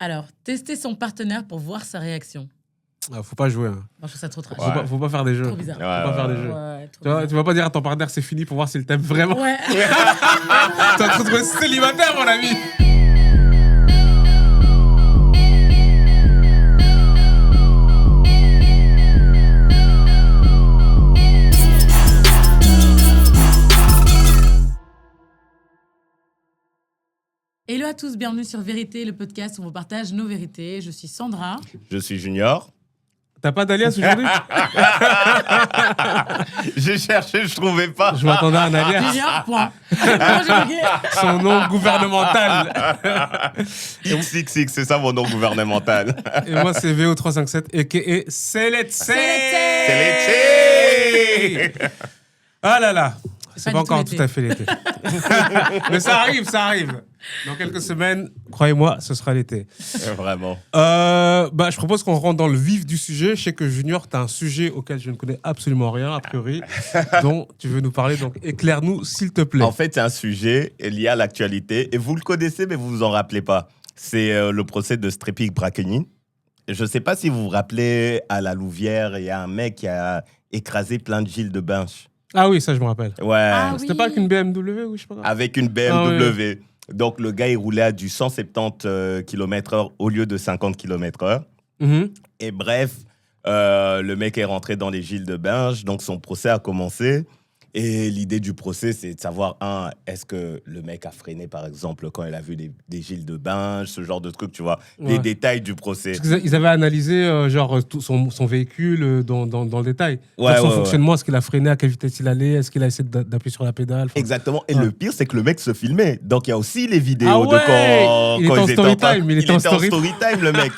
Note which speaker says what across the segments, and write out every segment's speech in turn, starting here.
Speaker 1: Alors, tester son partenaire pour voir sa réaction.
Speaker 2: Faut pas jouer. Hein.
Speaker 1: Moi, je trouve ça trop trash.
Speaker 2: Faut pas faire des jeux.
Speaker 1: Trop bizarre.
Speaker 2: Faut pas faire des jeux.
Speaker 1: Ouais, trop
Speaker 2: Tu vas pas dire à ton partenaire c'est fini pour voir s'il t'aime vraiment.
Speaker 1: Ouais.
Speaker 2: T'es en train de trouver célibataire, mon ami.
Speaker 1: Hello à tous, bienvenue sur Vérité, le podcast où on vous partage nos vérités. Je suis Sandra.
Speaker 3: Je suis Junior.
Speaker 2: T'as pas d'alias aujourd'hui?
Speaker 3: J'ai cherché, je trouvais pas.
Speaker 2: Je m'attendais à un alias.
Speaker 1: Junior, point. Moi, j'ai bugué.
Speaker 2: Son nom gouvernemental.
Speaker 3: XXX, c'est ça mon nom gouvernemental.
Speaker 2: Et moi, c'est VO357, a.k.a. Seletse.
Speaker 3: C'est l'été.
Speaker 2: Ah là là. C'est pas
Speaker 1: du tout
Speaker 2: encore
Speaker 1: l'été.
Speaker 2: tout à fait l'été. Mais ça arrive. Dans quelques semaines, croyez-moi, ce sera l'été.
Speaker 3: Vraiment.
Speaker 2: Je propose qu'on rentre dans le vif du sujet. Je sais que Junior, tu as un sujet auquel je ne connais absolument rien, a priori, dont tu veux nous parler. Donc, éclaire-nous, s'il te plaît.
Speaker 3: En fait, c'est un sujet lié à l'actualité. Et vous le connaissez, mais vous vous en rappelez pas. C'est le procès de Strepik Brackenhih. Je sais pas si vous vous rappelez, à la Louvière, il y a un mec qui a écrasé plein de Gilles de Binche.
Speaker 2: Ah oui, ça, je me rappelle.
Speaker 3: Ouais.
Speaker 1: Ah
Speaker 2: C'était
Speaker 1: oui.
Speaker 2: pas qu'une BMW ou je sais pas quoi.
Speaker 3: Avec une BMW.
Speaker 2: Ah ouais.
Speaker 3: Donc, le gars, il roulait à du 170 km/h au lieu de 50 km/h.
Speaker 2: Mhm.
Speaker 3: Et bref, le mec est rentré dans les Gilles de Binge, donc son procès a commencé. Et l'idée du procès, c'est de savoir, est-ce que le mec a freiné, par exemple, quand il a vu des Gilles de Binge, ce genre de trucs, tu vois,
Speaker 2: Ouais.
Speaker 3: les détails du procès.
Speaker 2: Parce qu'ils avaient analysé tout son véhicule dans le détail.
Speaker 3: Ouais,
Speaker 2: Son
Speaker 3: ouais,
Speaker 2: fonctionnement, est-ce qu'il a freiné, à quelle vitesse il allait, est-ce qu'il a essayé d'appuyer sur la pédale. Enfin,
Speaker 3: Exactement. Et
Speaker 2: Ouais.
Speaker 3: le pire, c'est que le mec se filmait. Donc, il y a aussi les vidéos
Speaker 2: Ah
Speaker 3: de
Speaker 2: ouais
Speaker 3: quand
Speaker 2: Il était en
Speaker 3: ils étaient
Speaker 2: story
Speaker 3: train-
Speaker 2: time,
Speaker 3: Il était en story time, le mec.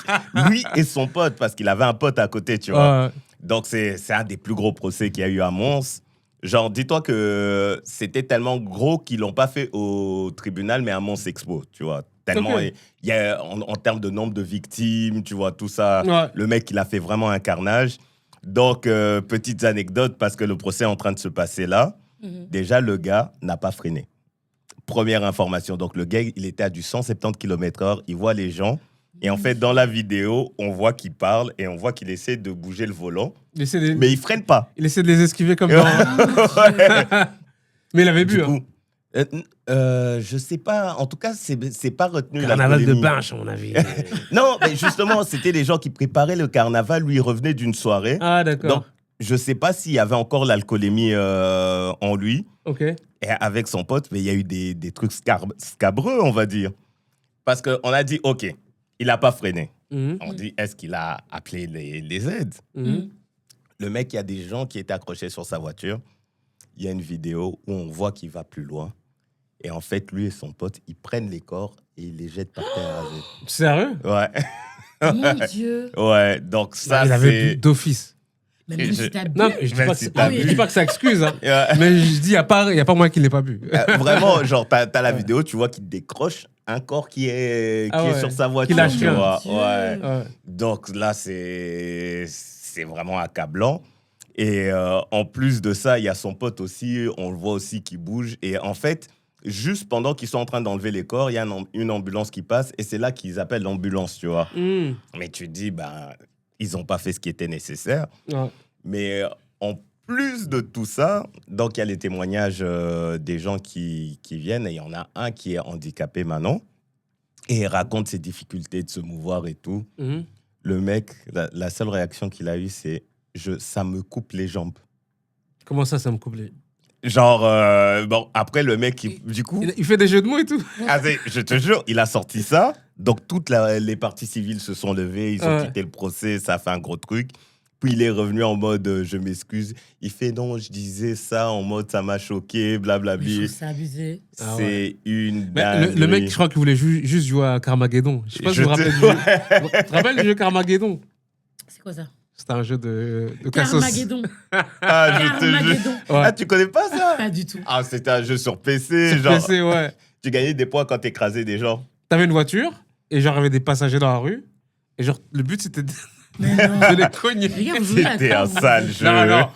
Speaker 3: Lui et son pote, parce qu'il avait un pote à côté, tu vois. Donc, c'est un des plus gros procès qu'il y a eu à Mons. Genre, dis-toi que c'était tellement gros qu'ils l'ont pas fait au tribunal, mais à Mons Expo, tu vois. Tellement,
Speaker 2: Ok.
Speaker 3: il y a, en termes de nombre de victimes, tu vois, tout ça.
Speaker 2: Ouais.
Speaker 3: Le mec, il a fait vraiment un carnage. Donc, petites anecdotes, parce que le procès est en train de se passer là.
Speaker 1: Mhm.
Speaker 3: Déjà, le gars n'a pas freiné. Première information. Donc, le gars, il était à du 170 km/h. Il voit les gens. Et en fait, dans la vidéo, on voit qu'il parle et on voit qu'il essaie de bouger le volant.
Speaker 2: Il essaie de,
Speaker 3: Mais il freine pas.
Speaker 2: il essaie de les esquiver comme dans... Mais il avait bu.
Speaker 3: Du
Speaker 2: Hein.
Speaker 3: coup, je sais pas. En tout cas, c'est pas retenu. la
Speaker 2: Carnaval de
Speaker 3: polémique.
Speaker 2: Binche, à mon avis.
Speaker 3: Non, mais justement, c'était les gens qui préparaient le carnaval. Lui, il revenait d'une soirée.
Speaker 2: Ah, d'accord.
Speaker 3: Donc, je sais pas s'il y avait encore l'alcoolémie en lui.
Speaker 2: Ok.
Speaker 3: Et avec son pote, mais il y a eu des trucs scabreux, on va dire. Parce qu'on a dit, OK, il n'a pas freiné.
Speaker 2: Mhm.
Speaker 3: On dit, est-ce qu'il a appelé les aides?
Speaker 2: Mhm.
Speaker 3: Le mec, il y a des gens qui étaient accrochés sur sa voiture. Il y a une vidéo où on voit qu'il va plus loin. Et en fait, lui et son pote, ils prennent les corps et ils les jettent par terre rasés.
Speaker 2: Sérieux?
Speaker 3: Ouais.
Speaker 1: Mon Dieu.
Speaker 3: Ouais, donc ça,
Speaker 2: Il avait bu
Speaker 3: c'est...
Speaker 2: d'office.
Speaker 1: Mais même si
Speaker 3: Je-
Speaker 1: t'as bu.
Speaker 2: Non, je dis
Speaker 3: Même
Speaker 2: pas,
Speaker 3: si
Speaker 2: que
Speaker 3: t'as
Speaker 2: je
Speaker 3: bu.
Speaker 2: dis pas que ça excuse, hein.
Speaker 3: Ouais.
Speaker 2: Mais je dis, il n'y a pas moi qui ne l'ai pas bu.
Speaker 3: Vraiment, genre, t'as la vidéo, tu vois qu'il décroche un corps qui est
Speaker 2: Ah ouais.
Speaker 3: sur sa voiture.
Speaker 2: Qui lâche
Speaker 3: tu
Speaker 2: rien.
Speaker 3: vois.
Speaker 1: Dieu.
Speaker 3: Ouais.
Speaker 2: Ouais.
Speaker 3: Donc là, c'est vraiment accablant. Et en plus de ça, il y a son pote aussi, on le voit aussi qui bouge. Et en fait, juste pendant qu'ils sont en train d'enlever les corps, il y a une ambulance qui passe et c'est là qu'ils appellent l'ambulance, tu vois.
Speaker 2: Mhm.
Speaker 3: Mais tu te dis, ils n'ont pas fait ce qui était nécessaire.
Speaker 2: Ouais.
Speaker 3: Mais en plus de tout ça, donc il y a les témoignages des gens qui viennent et il y en a un qui est handicapé maintenant et il raconte ses difficultés de se mouvoir et tout.
Speaker 2: Mhm.
Speaker 3: Le mec, la seule réaction qu'il a eue, c'est ça me coupe les jambes.
Speaker 2: Comment ça me coupe les...
Speaker 3: Genre, bon, après le mec, du coup,
Speaker 2: Il fait des jeux de mots et tout.
Speaker 3: je te jure, il a sorti ça. Donc, toutes les parties civiles se sont levées, ils ont
Speaker 2: Ouais.
Speaker 3: quitté le procès, ça a fait un gros truc. Puis, il est revenu en mode je m'excuse. Il fait non, je disais ça en mode ça m'a choqué,
Speaker 1: Je
Speaker 3: blablabla.
Speaker 1: trouve ça abusé.
Speaker 2: Ah
Speaker 3: C'est
Speaker 2: ouais.
Speaker 3: une
Speaker 2: Mais le mec, je crois qu'il voulait juste jouer à Carmageddon. Je sais pas si vous vous rappelez du jeu. Tu te rappelles du jeu Carmageddon?
Speaker 1: C'est quoi ça?
Speaker 2: C'était un jeu de cassos.
Speaker 1: Carmageddon.
Speaker 3: Ah, je te jure.
Speaker 1: Carmageddon.
Speaker 2: Ouais.
Speaker 3: Ah, tu connais pas ça?
Speaker 1: Pas du tout.
Speaker 3: Ah, c'était un jeu sur PC.
Speaker 2: Sur
Speaker 3: Genre,
Speaker 2: PC, ouais.
Speaker 3: tu gagnais des points quand t'écrasais des gens.
Speaker 2: T'avais une voiture et genre, il y avait des passagers dans la rue. Et genre, le but, c'était
Speaker 1: Mais non.
Speaker 2: Je l'ai cogné.
Speaker 1: Les gars, vous jouez à
Speaker 3: C'était
Speaker 1: quoi,
Speaker 3: un
Speaker 1: vous
Speaker 3: sale jeu.
Speaker 2: Non.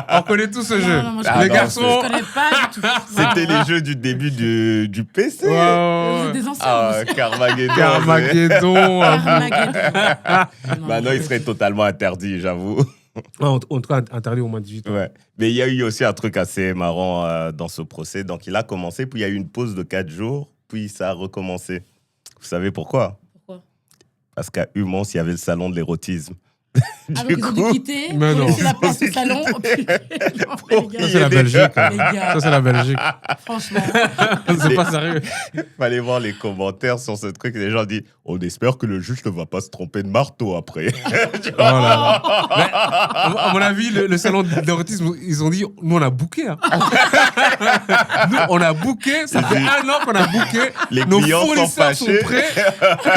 Speaker 2: On connaît tous ce
Speaker 1: Non,
Speaker 2: jeu.
Speaker 1: non, moi, je
Speaker 3: Ah,
Speaker 1: connais
Speaker 2: Les
Speaker 3: non,
Speaker 1: pas.
Speaker 2: garçons.
Speaker 1: Je connais pas du tout.
Speaker 3: C'était les jeux du début du PC.
Speaker 1: Vous
Speaker 2: Ouais.
Speaker 1: êtes des anciens.
Speaker 3: Ah,
Speaker 1: vous.
Speaker 3: Carmageddon.
Speaker 2: Carmageddon.
Speaker 1: Armageddon.
Speaker 3: Maintenant, il serait totalement interdit, j'avoue.
Speaker 2: En tout cas, interdit au moins 18 ans.
Speaker 3: Ouais. Mais il y a eu aussi un truc assez marrant dans ce procès. Donc, il a commencé, puis il y a eu une pause de 4 jours, puis ça a recommencé. Vous savez pourquoi?
Speaker 1: Pourquoi?
Speaker 3: Parce qu'à Humans, il y avait le salon de l'érotisme.
Speaker 1: Ah, donc ils ont dû quitter
Speaker 2: Mais
Speaker 1: pour
Speaker 2: non.
Speaker 1: laisser la place au salon. Oh, putain. Non, mais les
Speaker 2: Ça,
Speaker 1: gars,
Speaker 2: c'est la Belgique. hein.
Speaker 1: les gars,
Speaker 2: Ça, c'est la Belgique.
Speaker 1: franchement.
Speaker 2: C'est pas sérieux.
Speaker 3: Il fallait voir les commentaires sur ce truc. Les gens disent on espère que le juge ne va pas se tromper de marteau après.
Speaker 2: Oh là là. Mais, à mon avis, le salon de l'érotisme, ils ont dit nous, on a booké. Hein. Nous, on a booké. Ça fait 1 an qu'on a booké.
Speaker 3: Les
Speaker 2: Nos
Speaker 3: clients sont
Speaker 2: fournisseurs sont
Speaker 3: fâchés.
Speaker 2: prêts.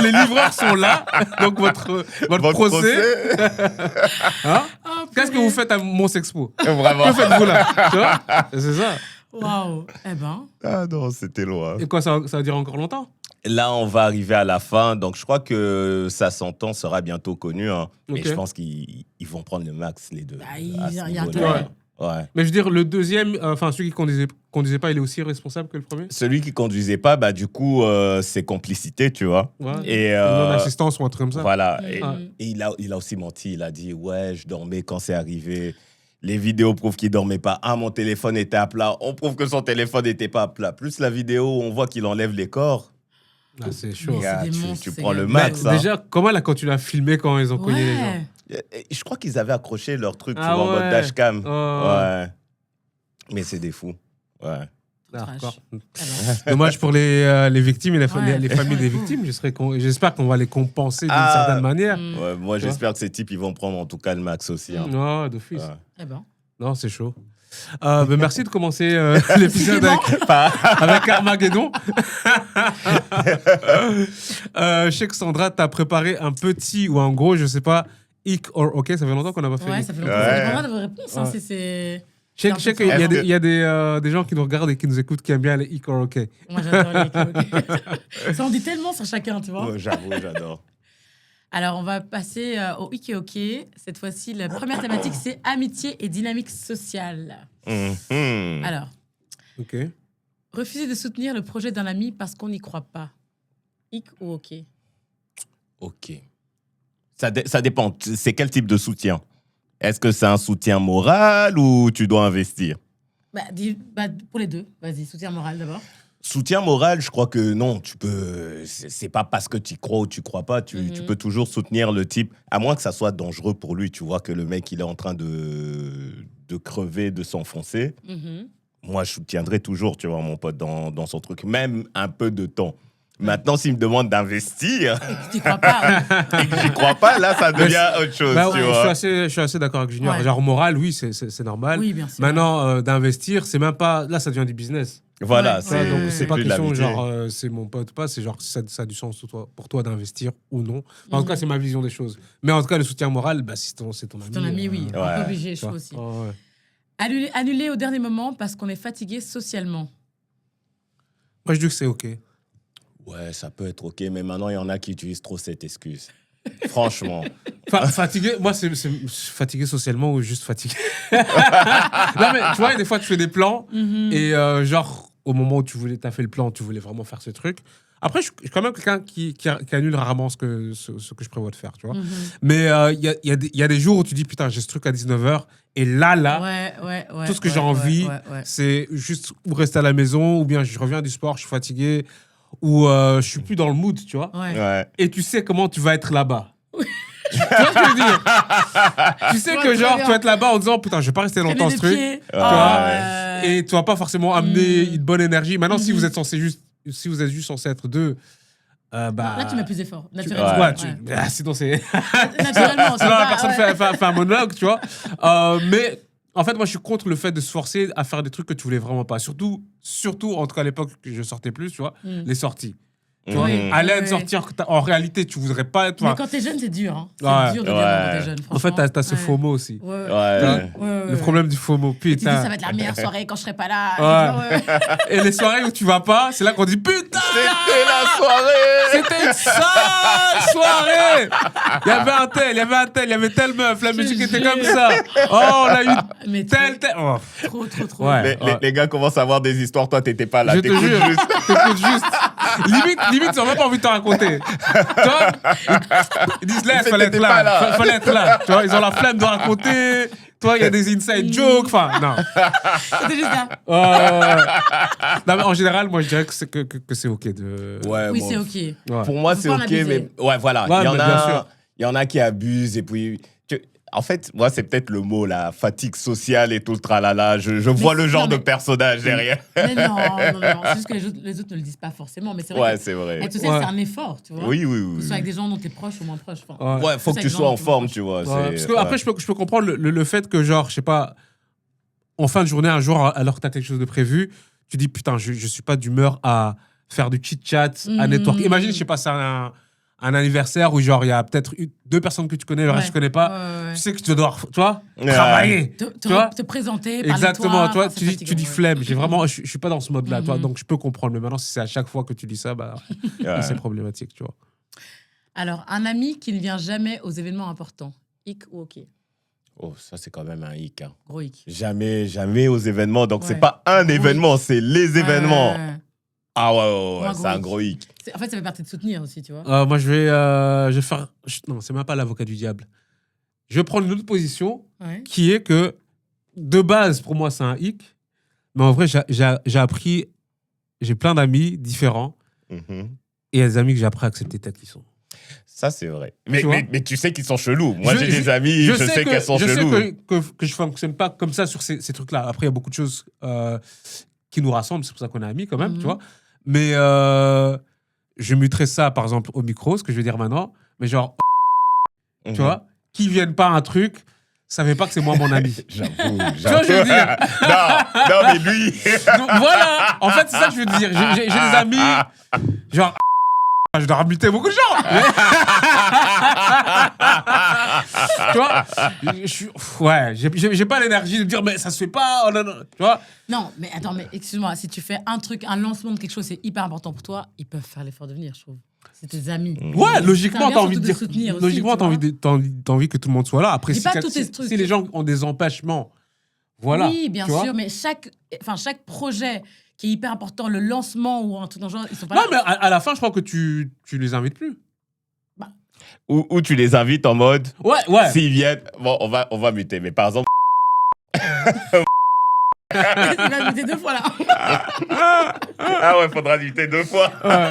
Speaker 2: Les livreurs sont là. Donc, votre procès. Hein?
Speaker 1: Oh,
Speaker 2: Qu'est-ce que vous faites à Mons Expo?
Speaker 3: Vraiment.
Speaker 2: Que faites-vous là? Tu vois? C'est ça.
Speaker 1: Waouh. Eh ben.
Speaker 3: Ah non, c'était loin.
Speaker 2: Et quoi, ça va durer encore longtemps?
Speaker 3: Là, on va arriver à la fin. Donc, je crois que sa sentence sera bientôt connue. Hein. Mais
Speaker 2: Ok.
Speaker 3: je pense qu'ils vont prendre le max, les deux.
Speaker 1: Bah,
Speaker 3: à
Speaker 1: il
Speaker 3: ce
Speaker 1: y a
Speaker 3: niveau-là.
Speaker 1: intérêt.
Speaker 3: Ouais.
Speaker 2: Mais je veux dire, le deuxième, enfin, celui qui conduisait pas, il est aussi responsable que le premier?
Speaker 3: Celui qui conduisait pas, bah, du coup, c'est complicité, tu vois.
Speaker 2: Ouais.
Speaker 3: Et
Speaker 2: Non-assistance ou un truc comme ça?
Speaker 3: voilà.
Speaker 1: Mhm.
Speaker 3: Et il a aussi menti. Il a dit ouais, je dormais quand c'est arrivé. Les vidéos prouvent qu'il dormait pas. Ah, mon téléphone était à plat. On prouve que son téléphone n'était pas à plat. Plus la vidéo où on voit qu'il enlève les corps.
Speaker 2: Ah, c'est chaud.
Speaker 1: Mais
Speaker 3: Gars,
Speaker 1: c'est des
Speaker 3: tu
Speaker 1: monstres, ces
Speaker 3: prends le
Speaker 1: gars.
Speaker 3: max.
Speaker 2: Mais
Speaker 3: hein.
Speaker 2: déjà, comment elle a continué à filmer quand ils ont cogné les gens?
Speaker 1: Ouais.
Speaker 3: Et je crois qu'ils avaient accroché leur truc tu
Speaker 2: Ah
Speaker 3: vois, en mode
Speaker 2: ouais.
Speaker 3: dashcam.
Speaker 2: Oh.
Speaker 3: Ouais. Mais c'est des fous. Ouais.
Speaker 1: Trash.
Speaker 2: D'accord.
Speaker 1: Eh ben.
Speaker 2: Dommage pour les victimes et les
Speaker 1: Ouais.
Speaker 2: familles des
Speaker 1: Ouais.
Speaker 2: victimes. J'espère qu'on va les compenser d'une
Speaker 3: Ah.
Speaker 2: certaine manière.
Speaker 1: Mm.
Speaker 3: Ouais, moi,
Speaker 2: Tu vois.
Speaker 3: j'espère que ces types, ils vont prendre en tout cas le max aussi. Hein.
Speaker 2: Non, d'office.
Speaker 3: Ouais.
Speaker 1: Eh ben.
Speaker 2: Non, c'est chaud. Ben, merci de commencer l'épisode avec Armageddon. Je sais que Sandra t'a préparé un petit ou un gros, je sais pas, hic or ok. Ça fait longtemps qu'on n'a pas fait.
Speaker 1: Ouais,
Speaker 2: hic.
Speaker 1: ça fait longtemps.
Speaker 3: Ouais.
Speaker 1: Ça dépend vraiment de vos réponses. Hein.
Speaker 2: Ouais.
Speaker 1: C'est...
Speaker 2: Je sais qu'il y a,
Speaker 3: Est-ce
Speaker 2: des,
Speaker 3: que-
Speaker 2: il y a des gens qui nous regardent et qui nous écoutent qui aiment bien les hic or ok.
Speaker 1: Moi, j'adore les Ça en dit tellement sur chacun, tu vois.
Speaker 3: Ouais, j'avoue, j'adore.
Speaker 1: Alors, on va passer au Ike Ok. Cette fois-ci, la première thématique, c'est amitié et dynamique sociale.
Speaker 3: Mhm.
Speaker 1: Alors,
Speaker 2: Ok.
Speaker 1: refuser de soutenir le projet d'un ami parce qu'on n'y croit pas. Ike ou Ok?
Speaker 3: Ok. Ça dépend. C'est quel type de soutien? Est-ce que c'est un soutien moral ou tu dois investir?
Speaker 1: Pour les deux. Vas-y, soutien moral d'abord.
Speaker 3: Soutien moral, je crois que non, tu peux. C'est pas parce que tu crois ou tu crois pas. Tu peux toujours soutenir le type, à moins que ça soit dangereux pour lui. Tu vois que le mec, il est en train de crever, de s'enfoncer.
Speaker 1: Mhm.
Speaker 3: Moi, je soutiendrai toujours, tu vois, mon pote, dans son truc, même un peu de temps. Maintenant, s'il me demande d'investir
Speaker 1: Tu crois pas?
Speaker 3: et que j'y crois pas, là, ça devient autre chose,
Speaker 2: Bah,
Speaker 3: tu
Speaker 2: ouais,
Speaker 3: vois.
Speaker 2: je suis assez d'accord avec Junior.
Speaker 1: Ouais.
Speaker 2: Genre moral, oui, c'est normal.
Speaker 1: Oui, bien sûr.
Speaker 2: Maintenant, d'investir, c'est même pas. Là, ça devient du business.
Speaker 3: Voilà,
Speaker 1: Ouais,
Speaker 2: Tu vois,
Speaker 3: c'est
Speaker 2: donc,
Speaker 1: ouais,
Speaker 2: c'est pas
Speaker 3: plus de
Speaker 2: question,
Speaker 3: l'amitié.
Speaker 2: genre, c'est mon pote ou pas. C'est genre, si ça a du sens pour toi d'investir ou non. Enfin, en tout cas, c'est ma vision des choses. Mais en tout cas, le soutien moral, bah, c'est ton ami.
Speaker 1: Ton ami, oui.
Speaker 3: Ouais.
Speaker 1: Un peu obligé, je
Speaker 2: tu vois.
Speaker 1: trouve aussi.
Speaker 2: Oh, ouais.
Speaker 1: Annuler au dernier moment parce qu'on est fatigué socialement.
Speaker 2: Moi, je dis que c'est OK.
Speaker 3: Ouais, ça peut être OK, mais maintenant, il y en a qui utilisent trop cette excuse. Franchement.
Speaker 2: Fatigué, moi, c'est fatigué socialement ou juste fatigué. Non, mais tu vois, des fois, tu fais des plans et genre, au moment où t'as fait le plan, tu voulais vraiment faire ce truc. Après, je suis quand même quelqu'un qui annule rarement ce que je prévois de faire, tu vois. Mais il y a des jours où tu dis, putain, j'ai ce truc à 19h et là,
Speaker 1: Ouais.
Speaker 2: tout ce que j'ai envie,
Speaker 1: ouais.
Speaker 2: c'est juste ou rester à la maison ou bien je reviens du sport, je suis fatigué ou je suis plus dans le mood, tu vois.
Speaker 1: Ouais.
Speaker 3: Ouais.
Speaker 2: Et tu sais comment tu vas être là-bas. Tu vois ce que je veux dire? Tu sais
Speaker 1: Ouais,
Speaker 2: que
Speaker 1: très
Speaker 2: genre,
Speaker 1: bien.
Speaker 2: tu vas être là-bas en disant, putain, je vais pas rester longtemps ce truc.
Speaker 1: Et
Speaker 2: Et tu vas pas forcément amener une bonne énergie. Maintenant, si
Speaker 1: Mhm.
Speaker 2: vous êtes juste censé être deux, bah.
Speaker 1: Là, tu mets plus d'efforts,
Speaker 2: tu-
Speaker 1: naturellement.
Speaker 2: ouais,
Speaker 1: Ouais.
Speaker 2: sinon, c'est.
Speaker 1: Naturellement,
Speaker 2: Sinon, la
Speaker 1: pas-
Speaker 2: personne
Speaker 1: ouais.
Speaker 2: fait un monologue, tu vois. Mais en fait, moi, je suis contre le fait de se forcer à faire des trucs que tu voulais vraiment pas. Surtout en tout cas, à l'époque que je sortais plus, tu vois, les sorties. Tu vois,
Speaker 1: Oui.
Speaker 2: aller
Speaker 1: Oui.
Speaker 2: sortir, en réalité, tu voudrais pas être.
Speaker 1: Mais quand t'es jeune, c'est dur. Hein. C'est
Speaker 2: Ouais.
Speaker 1: dur de dire
Speaker 3: Ouais.
Speaker 1: non quand t'es jeune.
Speaker 2: En fait,
Speaker 1: franchement.
Speaker 2: t'as ce
Speaker 1: Ouais.
Speaker 2: FOMO aussi.
Speaker 1: Ouais.
Speaker 3: Ouais.
Speaker 2: Le problème du FOMO,
Speaker 1: Et tu dis,
Speaker 2: putain.
Speaker 1: ça va être la meilleure soirée quand je serai pas là.
Speaker 2: Ouais. Et les soirées où tu vas pas, c'est là qu'on dit putain,
Speaker 3: C'était la soirée.
Speaker 2: c'était une sale soirée. raconter. Il y avait un tel, il y avait telle meuf, la musique était comme ça. Oh, on a eu
Speaker 1: Mais
Speaker 2: tel. Oh.
Speaker 1: Trop.
Speaker 2: Ouais.
Speaker 3: Les gars commencent à avoir des histoires, toi, t'étais pas là.
Speaker 2: Je te
Speaker 3: T'écoutes
Speaker 2: jure,
Speaker 3: juste.
Speaker 2: t'écoutes juste. Limite, ils n'ont même pas envie de te raconter. Toi, ils disent là, il fallait être
Speaker 3: pas là.
Speaker 2: là. Fallait être là. Tu vois, ils ont la flemme de raconter. Toi, il y a des inside jokes. Enfin, non.
Speaker 1: C'était juste ça.
Speaker 2: Non, mais en général, moi, je dirais que c'est OK de.
Speaker 3: Ouais,
Speaker 1: Oui,
Speaker 3: bon.
Speaker 1: c'est OK.
Speaker 2: Ouais.
Speaker 3: Pour moi,
Speaker 1: Faut
Speaker 3: c'est
Speaker 1: pas en
Speaker 3: OK,
Speaker 1: abuser.
Speaker 3: mais ouais, voilà.
Speaker 2: Ouais, mais bien sûr.
Speaker 3: Il y en a qui abusent et puis. En fait, moi, c'est peut-être le mot, la fatigue sociale et tout le tralala. Je vois le genre de personnage derrière.
Speaker 1: Mais non. C'est juste que les autres ne le disent pas forcément. Mais c'est vrai
Speaker 3: Ouais,
Speaker 1: que
Speaker 3: c'est vrai.
Speaker 1: être social, c'est un effort, tu vois.
Speaker 3: Oui.
Speaker 1: Que ce soit avec des gens dont tu es proche ou moins proche. Enfin,
Speaker 2: Ouais.
Speaker 3: Ouais, faut que tu sois en forme, tu vois.
Speaker 2: Ouais, parce que après, je peux comprendre le fait que, genre, je sais pas, en fin de journée, un jour, alors que tu as quelque chose de prévu, tu dis, putain, je suis pas d'humeur à faire du chit-chat, à network. Imagine, je sais pas, c'est un anniversaire où, genre, il y a peut-être 2 personnes que tu connais, le reste, je connais pas.
Speaker 1: Ouais.
Speaker 2: Tu sais que tu dois, tu vois, travailler. Tu vois
Speaker 1: Te présenter, parler
Speaker 2: Exactement,
Speaker 1: de toi.
Speaker 2: toi, tu dis flemme. Je suis pas dans ce mode-là, toi, donc je peux comprendre. Mais maintenant, si c'est à chaque fois que tu dis ça, bah, c'est problématique, tu vois.
Speaker 1: Alors, un ami qui ne vient jamais aux événements importants. Hic ou OK?
Speaker 3: Oh, ça, c'est quand même un hic. Hein.
Speaker 1: Gros hic.
Speaker 3: Jamais aux événements. Donc, c'est
Speaker 1: Ouais.
Speaker 3: pas un
Speaker 1: Gros
Speaker 3: événement, c'est les événements.
Speaker 1: Ouais.
Speaker 3: Ah ouais,
Speaker 1: Ouais,
Speaker 3: c'est un gros hic.
Speaker 1: En fait, ça fait partie de soutenir aussi, tu vois.
Speaker 2: Moi, je vais faire. Non, c'est même pas l'avocat du diable. Je vais prendre une autre position
Speaker 1: Ouais.
Speaker 2: qui est que, de base, pour moi, c'est un hic. Mais en vrai, j'ai appris. J'ai plein d'amis différents.
Speaker 3: Mhm.
Speaker 2: Et il y a des amis que j'ai appris à accepter tels qu'ils sont.
Speaker 3: Ça, c'est vrai.
Speaker 2: Tu vois
Speaker 3: Mais tu sais qu'ils sont chelous. Moi, j'ai
Speaker 2: Je-
Speaker 3: des amis, je sais qu'elles sont chelous.
Speaker 2: Je sais que je fonctionne pas comme ça sur ces trucs-là. Après, il y a beaucoup de choses qui nous rassemblent. C'est pour ça qu'on est amis quand même, tu vois. Mais je muterai ça, par exemple, au micro, ce que je vais dire maintenant. Mais genre,
Speaker 3: Mhm.
Speaker 2: tu vois, qui viennent pas à un truc, savez pas que c'est moi mon ami.
Speaker 3: J'avoue.
Speaker 2: Tu vois ce que je veux dire?
Speaker 3: non, mais lui.
Speaker 2: Donc, voilà, en fait, c'est ça que je veux dire. J'ai des amis, genre, je dois remuter beaucoup de gens. Tu vois, j'ai pas l'énergie de dire, mais ça se fait pas. Oh, non, non. Tu vois?
Speaker 1: Non, mais attends, mais excuse-moi, si tu fais un truc, un lancement de quelque chose, c'est hyper important pour toi, ils peuvent faire l'effort de venir, je trouve. C'est tes amis.
Speaker 2: Ouais, logiquement,
Speaker 1: C'est
Speaker 2: t'as
Speaker 1: un
Speaker 2: envie de
Speaker 1: bien
Speaker 2: dire.
Speaker 1: surtout de soutenir aussi,
Speaker 2: Logiquement,
Speaker 1: tu
Speaker 2: t'as
Speaker 1: vois.
Speaker 2: envie que tout le monde soit là. Après,
Speaker 1: Dis
Speaker 2: si,
Speaker 1: pas tous ces trucs.
Speaker 2: si les gens ont des empêchements, voilà.
Speaker 1: Oui, bien
Speaker 2: tu vois.
Speaker 1: sûr, mais chaque projet qui est hyper important, le lancement ou un truc dans le genre, ils sont pas
Speaker 2: Non,
Speaker 1: là.
Speaker 2: mais à la fin, je crois que tu les invites plus.
Speaker 3: Ou tu les invites en mode.
Speaker 2: Ouais.
Speaker 3: S'ils viennent. Bon, on va muter. Mais par exemple.
Speaker 1: Il va muter 2 fois là.
Speaker 3: Ah ouais, faudra muter 2 fois.
Speaker 2: Ouais.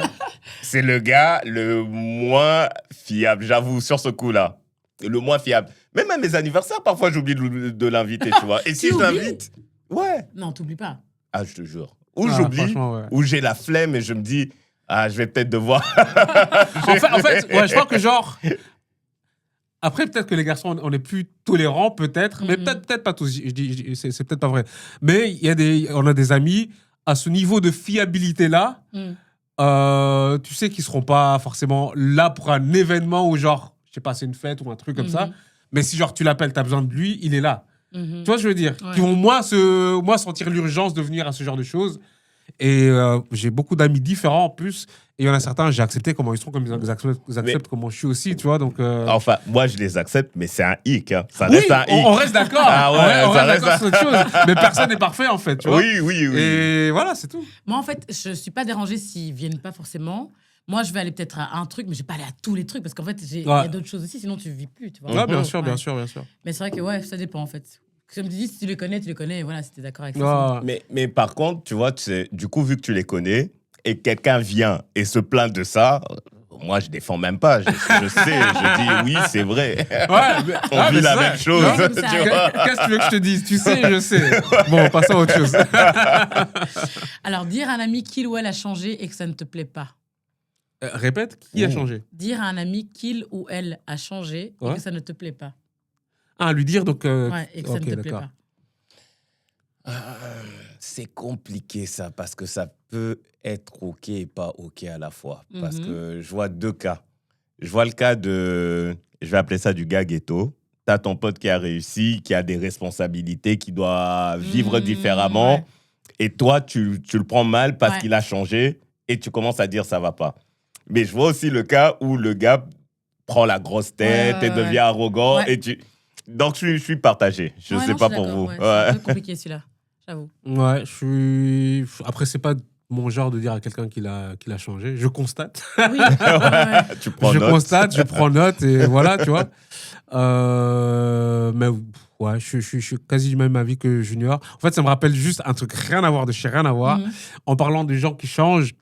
Speaker 3: C'est le gars le moins fiable, j'avoue, sur ce coup-là. Le moins fiable. Même à mes anniversaires, parfois, j'oublie de l'inviter, tu vois. Et si je
Speaker 1: oublies
Speaker 3: l'invite. Ouais.
Speaker 1: Non, t'oublies pas.
Speaker 3: Ah, je te jure. Ou
Speaker 2: Ah,
Speaker 3: j'oublie,
Speaker 2: franchement, ouais.
Speaker 3: ou j'ai la flemme et je me dis, ah, je vais peut-être devoir.
Speaker 2: En fait, ouais, je crois que genre. Après, peut-être que les garçons, on est plus tolérants, peut-être, mais peut-être pas tous. C'est peut-être pas vrai. Mais on a des amis à ce niveau de fiabilité-là. Tu sais qu'ils seront pas forcément là pour un événement où genre, je sais pas, c'est une fête ou un truc comme ça. Mais si genre tu l'appelles, t'as besoin de lui, il est là. Tu vois ce que je veux dire?
Speaker 1: Ouais.
Speaker 2: Qui vont moins sentir l'urgence de venir à ce genre de choses. Et j'ai beaucoup d'amis différents en plus. Et il y en a certains, j'ai accepté comment ils sont, comme ils acceptent comment je suis aussi, tu vois. Donc,
Speaker 3: Enfin, moi, je les accepte, mais c'est un hic. Hein. Ça
Speaker 2: oui,
Speaker 3: reste un hic.
Speaker 2: on reste d'accord.
Speaker 3: Ah ouais,
Speaker 2: on
Speaker 3: ça
Speaker 2: reste
Speaker 3: reste
Speaker 2: d'accord sur autre chose. Mais personne n'est parfait, en fait, tu vois.
Speaker 3: Oui.
Speaker 2: Et voilà, c'est tout.
Speaker 1: Moi, en fait, je suis pas dérangée s'ils viennent pas forcément. Moi, je vais aller peut-être à un truc, mais je vais pas aller à tous les trucs parce qu'en fait, il y a d'autres choses aussi, sinon tu vis plus, tu vois.
Speaker 2: Ouais, bien sûr,
Speaker 1: Ouais.
Speaker 2: bien sûr.
Speaker 1: Mais c'est vrai que ouais, ça dépend en fait. Comme tu dis, si tu les connais, et voilà, si t'es d'accord avec ça.
Speaker 2: Ouais.
Speaker 3: Mais par contre, tu vois, du coup, vu que tu les connais, et quelqu'un vient et se plaint de ça, moi, je défends même pas. Je sais, je dis oui, c'est vrai.
Speaker 2: Ouais,
Speaker 3: On vit la même chose,
Speaker 1: Ouais, comme ça.
Speaker 3: tu vois.
Speaker 2: Qu'est-ce que tu veux que je te dise? Tu sais, je sais. Bon, passons à autre chose.
Speaker 1: Alors, dire à un ami qu'il ou elle a changé et que ça ne te plaît pas.
Speaker 2: Répète, qui a changé?
Speaker 1: Dire à un ami qu'il ou elle a changé et
Speaker 2: Ouais.
Speaker 1: que ça ne te plaît pas.
Speaker 2: Ah, lui dire, donc...
Speaker 1: Ouais, et que ça
Speaker 2: ok,
Speaker 1: ne te plaît
Speaker 2: d'accord.
Speaker 1: pas.
Speaker 3: C'est compliqué ça, parce que ça peut être OK et pas OK à la fois. Parce que je vois 2 cas. Je vois le cas de, je vais appeler ça du gars ghetto. T'as ton pote qui a réussi, qui a des responsabilités, qui doit vivre différemment.
Speaker 1: Ouais.
Speaker 3: Et toi, tu le prends mal parce
Speaker 1: Ouais.
Speaker 3: qu'il a changé et tu commences à dire ça va pas. Mais je vois aussi le cas où le gars prend la grosse tête et devient arrogant.
Speaker 1: Ouais.
Speaker 3: Et donc, je suis partagé. Je sais pas pour vous.
Speaker 1: Ouais. C'est un peu compliqué celui-là, j'avoue.
Speaker 2: Ouais, Après, c'est pas mon genre de dire à quelqu'un qu'il a changé. Je constate.
Speaker 1: Oui.
Speaker 3: Tu prends note.
Speaker 2: Constate, je prends note et voilà, tu vois. Mais ouais, je suis quasi du même avis que Junior. En fait, ça me rappelle juste un truc rien à voir, de chez rien à voir. En parlant des gens qui changent,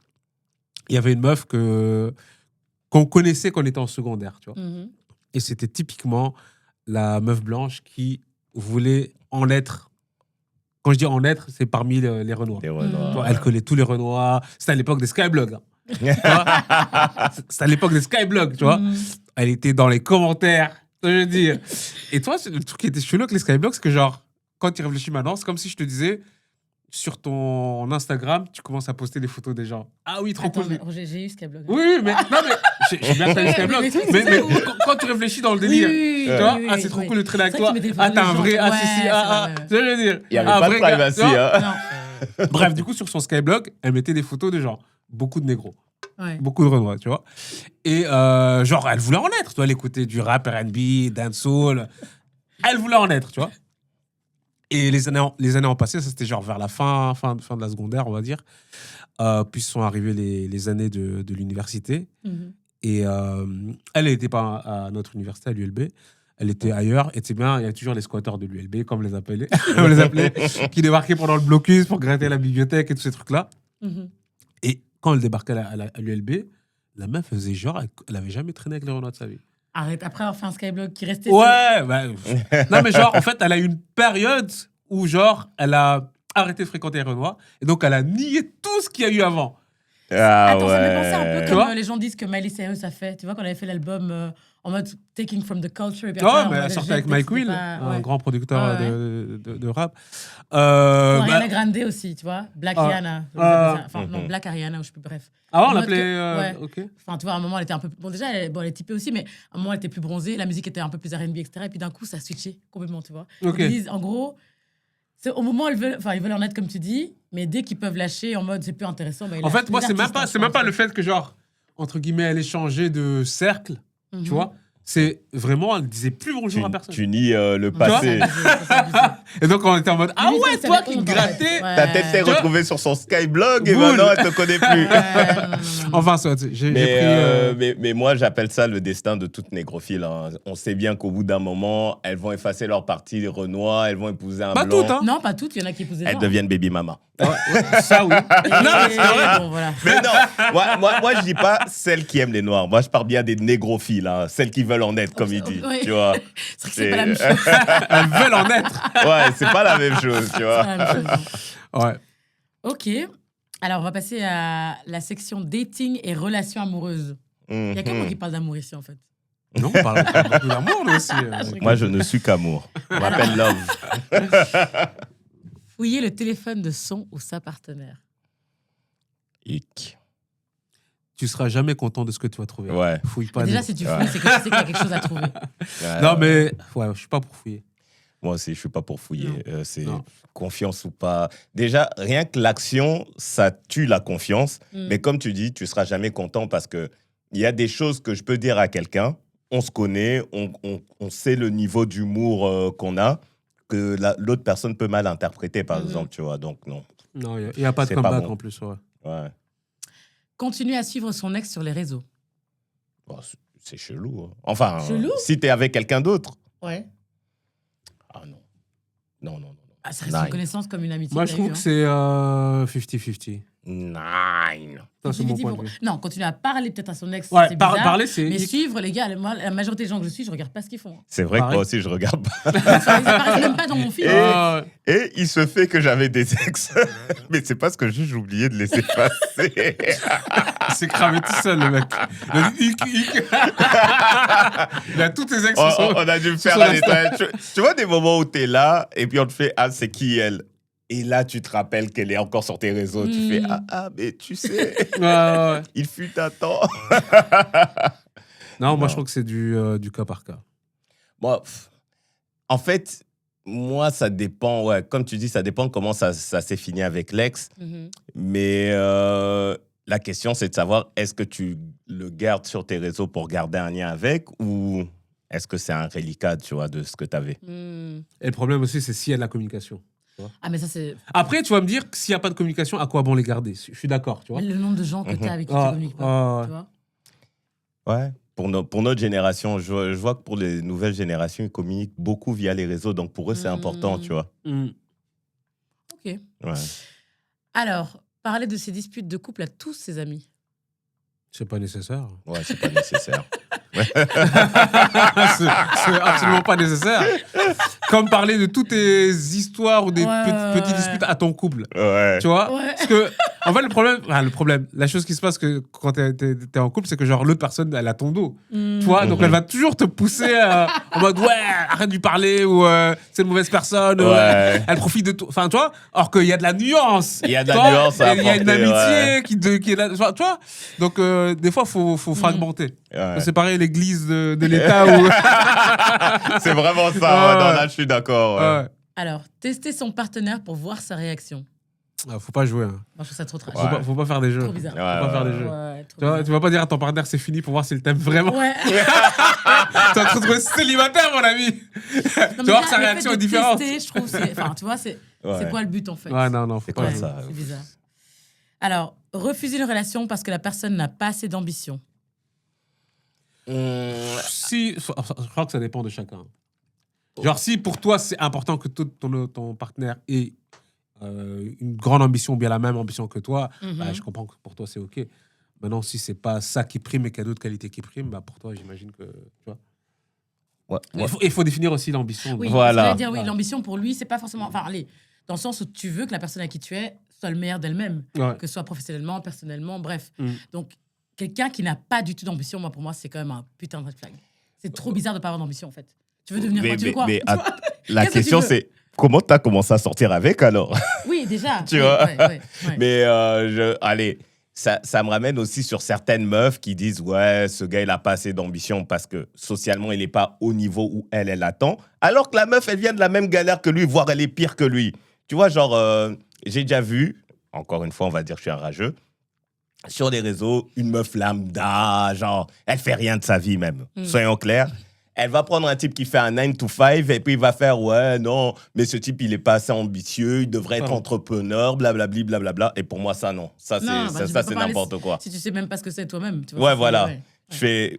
Speaker 2: il y avait une meuf qu'on connaissait quand on était en secondaire, tu vois. Et c'était typiquement la meuf blanche qui voulait en être. Quand je dis en être, c'est parmi les Renois. Elle collait tous les Renois. C'était à l'époque des Skyblogs. C'était à l'époque des Skyblogs, tu vois. Elle était dans les commentaires, je veux dire. Et toi, le truc qui était chelou avec les Skyblogs, c'est que genre, quand tu réfléchis maintenant, c'est comme si je te disais, sur ton Instagram, tu commences à poster des photos des gens. Ah oui, trop
Speaker 1: Attends,
Speaker 2: cool.
Speaker 1: mais j'ai eu Skyblog.
Speaker 2: Oui, mais non, mais j'ai bien fait les Skyblog. Mais quand tu réfléchis dans le délire, tu vois, c'est trop cool de traîner avec toi. Ah, t'as un vrai, je veux dire.
Speaker 3: Il n'y avait pas de privacy, hein.
Speaker 2: Bref, du coup, sur son Skyblog, elle mettait des photos de gens. Beaucoup de négros.
Speaker 1: Ouais.
Speaker 2: Beaucoup de Renois, tu vois. Et genre, elle voulait en être. Tu vois, elle écoutait du rap, R&B, dancehall. Elle voulait en être, tu vois. Et les années ont passé, ça c'était genre vers la fin de la secondaire, on va dire. Puis sont arrivées les années de l'université. Et elle n'était pas à notre université, à l'ULB. Elle était ailleurs. Et tu sais bien, il y a toujours les squatteurs de l'ULB, comme on les appelait, qui débarquaient pendant le blocus pour gratter la bibliothèque et tous ces trucs-là. Et quand elle débarquait à l'ULB, la meuf faisait genre, elle n'avait jamais traîné avec les Renois de sa vie.
Speaker 1: Arrête, après avoir fait un Skyblog qui restait...
Speaker 2: Ouais, non mais genre, en fait, elle a eu une période où genre, elle a arrêté de fréquenter les Renois, et donc elle a nié tout ce qu'il y a eu avant.
Speaker 1: Attends, ça me pensait un peu comme les gens disent que Miley Cyrus a fait. Tu vois, quand elle avait fait l'album en mode Taking from the Culture. Et puis
Speaker 2: après, mais elle sortait avec Mike Will, un grand producteur de rap.
Speaker 1: Ariana Grande aussi, tu vois. Black Rihanna. Enfin, non, Black Ariana, ou je sais plus, bref.
Speaker 2: Ah, on l'appelait...
Speaker 1: Ok. Enfin, tu vois, à un moment, elle était un peu... Bon, déjà, elle est typée aussi, mais à un moment, elle était plus bronzée, la musique était un peu plus R&B, etc. Et puis d'un coup, ça a switché complètement, tu vois. Ils disent, en gros... Au moment où ils veulent en être, comme tu dis, mais dès qu'ils peuvent lâcher en mode c'est plus intéressant. Bah,
Speaker 2: en fait, moi, c'est même pas le fait que, genre, entre guillemets, elle ait changé de cercle, tu vois. C'est vraiment, elle disait plus bonjour à personne.
Speaker 3: Tu nies le passé.
Speaker 2: Et donc, on était en mode, ah ouais, toi qui grattais.
Speaker 3: Ta tête s'est retrouvée sur son Skyblog et maintenant, elle te connaît plus.
Speaker 2: Enfin, j'ai pris...
Speaker 3: Mais moi, j'appelle ça le destin de toute négrophile. Hein. On sait bien qu'au bout d'un moment, elles vont effacer leur partie Renois, elles vont épouser un blanc.
Speaker 2: Pas toutes, hein.
Speaker 1: Non, pas toutes, il y en a qui épousent des gens.
Speaker 3: Elles deviennent baby mama.
Speaker 2: Ça, oui.
Speaker 3: Non, mais c'est vrai. Bon, voilà. Mais non, moi, je dis pas celles qui aiment les noirs. Moi, je parle bien des négrophiles, hein, celles qui veulent en être, comme il dit. Tu vois.
Speaker 1: C'est vrai que c'est pas la même chose.
Speaker 2: Elles veulent en être.
Speaker 3: Ouais, c'est pas la même chose, tu vois.
Speaker 1: C'est pas la même chose.
Speaker 2: Ouais.
Speaker 1: Ok. Alors, on va passer à la section dating et relations amoureuses. Il y a quelqu'un qui parle d'amour ici, en fait.
Speaker 2: Non, on parle beaucoup d'amour, nous aussi.
Speaker 3: Moi, je ne suis qu'amour. On m'appelle love.
Speaker 1: Fouiller le téléphone de son ou sa partenaire.
Speaker 3: Hic.
Speaker 2: Tu seras jamais content de ce que tu vas trouver.
Speaker 3: Ouais.
Speaker 2: Fouille pas.
Speaker 1: Déjà, si tu fouilles, c'est que tu sais qu'il y a quelque chose à trouver.
Speaker 2: Non, mais ouais, je suis pas pour fouiller.
Speaker 3: Moi aussi, je suis pas pour fouiller. C'est confiance ou pas. Déjà, rien que l'action, ça tue la confiance. Mais comme tu dis, tu seras jamais content parce que il y a des choses que je peux dire à quelqu'un. On se connaît, on sait le niveau d'humour qu'on a, que l'autre personne peut mal interpréter, par exemple, tu vois. Donc, non.
Speaker 2: Non, il n'y a pas de comeback en plus.
Speaker 3: Ouais.
Speaker 1: Continuer à suivre son ex sur les réseaux.
Speaker 3: Bon, c'est chelou. Hein. Enfin,
Speaker 1: si
Speaker 3: t'es avec quelqu'un d'autre.
Speaker 1: Ouais.
Speaker 3: Ah non. Non.
Speaker 1: Ah, ça reste une connaissance comme une amitié.
Speaker 2: Moi, je trouve que c'est 50-50.
Speaker 3: Nine.
Speaker 2: Ça, c'est mon point de vue.
Speaker 1: Non, continuer à parler peut-être à son ex,
Speaker 2: ouais,
Speaker 1: c'est bizarre.
Speaker 2: Parler, c'est...
Speaker 1: Mais suivre, les gars, moi, la majorité des gens que je suis, je regarde pas ce qu'ils font.
Speaker 3: C'est vrai que moi aussi, je regarde pas.
Speaker 1: Ça apparaît même pas dans mon film.
Speaker 3: Et il se fait que j'avais des ex. Mais c'est parce que j'ai oublié de les effacer.
Speaker 2: Il s'est cramé tout seul, le mec. Il a tous tes ex.
Speaker 3: On a dû faire la nettoyage. Tu vois des moments où t'es là, et puis on te fait « Ah, c'est qui elle ?» Et là, tu te rappelles qu'elle est encore sur tes réseaux. Tu fais « Ah, mais tu sais, il fut un temps. »
Speaker 2: Non, moi, je trouve que c'est du cas par cas.
Speaker 3: Moi, en fait, moi, ça dépend. Ouais, comme tu dis, ça dépend comment ça s'est fini avec l'ex. Mais la question, c'est de savoir, est-ce que tu le gardes sur tes réseaux pour garder un lien avec ou est-ce que c'est un reliquat, tu vois, de ce que tu avais?
Speaker 2: Et le problème aussi, c'est s'il y a de la communication.
Speaker 1: Ah, mais ça, c'est.
Speaker 2: Après, tu vas me dire que s'il n'y a pas de communication, à quoi bon les garder? Je suis d'accord, tu vois.
Speaker 1: Le nombre de gens que tu as avec qui tu communiques pas. Tu vois.
Speaker 3: Ouais. Pour notre génération, je vois que pour les nouvelles générations, ils communiquent beaucoup via les réseaux. Donc, pour eux, c'est important, tu vois.
Speaker 1: Ok.
Speaker 3: Ouais.
Speaker 1: Alors, parler de ces disputes de couple à tous ses amis.
Speaker 2: C'est pas nécessaire.
Speaker 3: Ouais, c'est pas nécessaire.
Speaker 2: c'est absolument pas nécessaire. Comme parler de toutes tes histoires ou des petites disputes à ton couple.
Speaker 3: Ouais.
Speaker 2: Tu vois?
Speaker 1: Ouais.
Speaker 2: Parce que, en fait, le problème, la chose qui se passe que quand t'es en couple, c'est que genre l'autre personne, elle a ton dos. Tu vois? Donc elle va toujours te pousser en mode, ouais, arrête de lui parler ou c'est une mauvaise personne.
Speaker 3: Ouais.
Speaker 2: Elle profite de tout. Enfin, tu vois? Alors qu'il y a de la nuance.
Speaker 3: Il y a de la nuance à
Speaker 2: Il y a une
Speaker 3: apporter,
Speaker 2: amitié qui est là. Tu vois? Donc, des fois, il faut fragmenter.
Speaker 3: Ouais.
Speaker 2: C'est pareil, l'église de l'État où...
Speaker 3: C'est vraiment ça. Non, là, je suis d'accord. Ouais.
Speaker 2: Ouais.
Speaker 1: Alors, tester son partenaire pour voir sa réaction.
Speaker 2: Faut pas jouer. Hein.
Speaker 1: Moi, je trouve ça trop trash.
Speaker 2: Faut pas faire des jeux.
Speaker 1: Trop bizarre.
Speaker 2: Faut pas faire des jeux.
Speaker 1: Ouais, trop
Speaker 2: Tu vois,
Speaker 1: bizarre.
Speaker 2: tu vas pas dire à ton partenaire c'est fini pour voir s'il t'aime vraiment.
Speaker 1: Ouais.
Speaker 2: Tu vas te retrouver célibataire, mon ami. Tu vas voir sa réaction est différente.
Speaker 1: Tester, je trouve, enfin, tu vois, c'est quoi le but en fait?
Speaker 2: Ouais, non, faut
Speaker 3: C'est
Speaker 2: pas
Speaker 3: quoi
Speaker 2: jouer.
Speaker 3: ça?
Speaker 1: C'est bizarre. Alors, refuser une relation parce que la personne n'a pas assez d'ambition.
Speaker 2: Si, je crois que ça dépend de chacun. Genre, si pour toi c'est important que ton partenaire ait une grande ambition, ou bien la même ambition que toi, bah, je comprends que pour toi c'est ok. Maintenant, si c'est pas ça qui prime et qu'il y a d'autres qualités qui priment, bah, pour toi, j'imagine que. Tu vois.
Speaker 3: Ouais.
Speaker 2: Il faut définir aussi l'ambition.
Speaker 1: Oui,
Speaker 3: Voilà.
Speaker 1: dire, oui, l'ambition pour lui, c'est pas forcément. Enfin, allez, dans le sens où tu veux que la personne à qui tu es soit le meilleur d'elle-même,
Speaker 2: Ouais.
Speaker 1: que ce soit professionnellement, personnellement, bref.
Speaker 2: Mm.
Speaker 1: Donc, quelqu'un qui n'a pas du tout d'ambition, moi, pour moi, c'est quand même un putain de red flag. C'est trop bizarre de pas avoir d'ambition, en fait. Tu veux devenir quoi? Tu veux quoi?
Speaker 3: Mais
Speaker 1: Tu vois
Speaker 3: la
Speaker 1: Qu'est-ce que tu
Speaker 3: question,
Speaker 1: veux?
Speaker 3: c'est comment tu as commencé à sortir avec alors?
Speaker 1: Oui, déjà.
Speaker 3: Tu
Speaker 1: oui,
Speaker 3: vois.
Speaker 1: ouais.
Speaker 3: Mais allez, ça me ramène aussi sur certaines meufs qui disent ouais, ce gars, il a pas assez d'ambition parce que socialement, il n'est pas au niveau où elle attend. Alors que la meuf, elle vient de la même galère que lui, voire elle est pire que lui. Tu vois, genre, j'ai déjà vu, encore une fois, on va dire que je suis un rageux, sur les réseaux, une meuf lambda, genre, elle fait rien de sa vie même. Soyons clairs. Elle va prendre un type qui fait un 9 to 5 et puis il va faire ouais, non, mais ce type, il est pas assez ambitieux, il devrait être entrepreneur, blablabli, blablabla. Et pour moi, ça, non. Ça,
Speaker 1: Non,
Speaker 3: c'est
Speaker 1: bah, tu
Speaker 3: ça,
Speaker 1: peux
Speaker 3: c'est
Speaker 1: pas parler
Speaker 3: n'importe quoi.
Speaker 1: Si tu sais même pas ce que c'est toi-même. Tu vois,
Speaker 3: Ouais, voilà.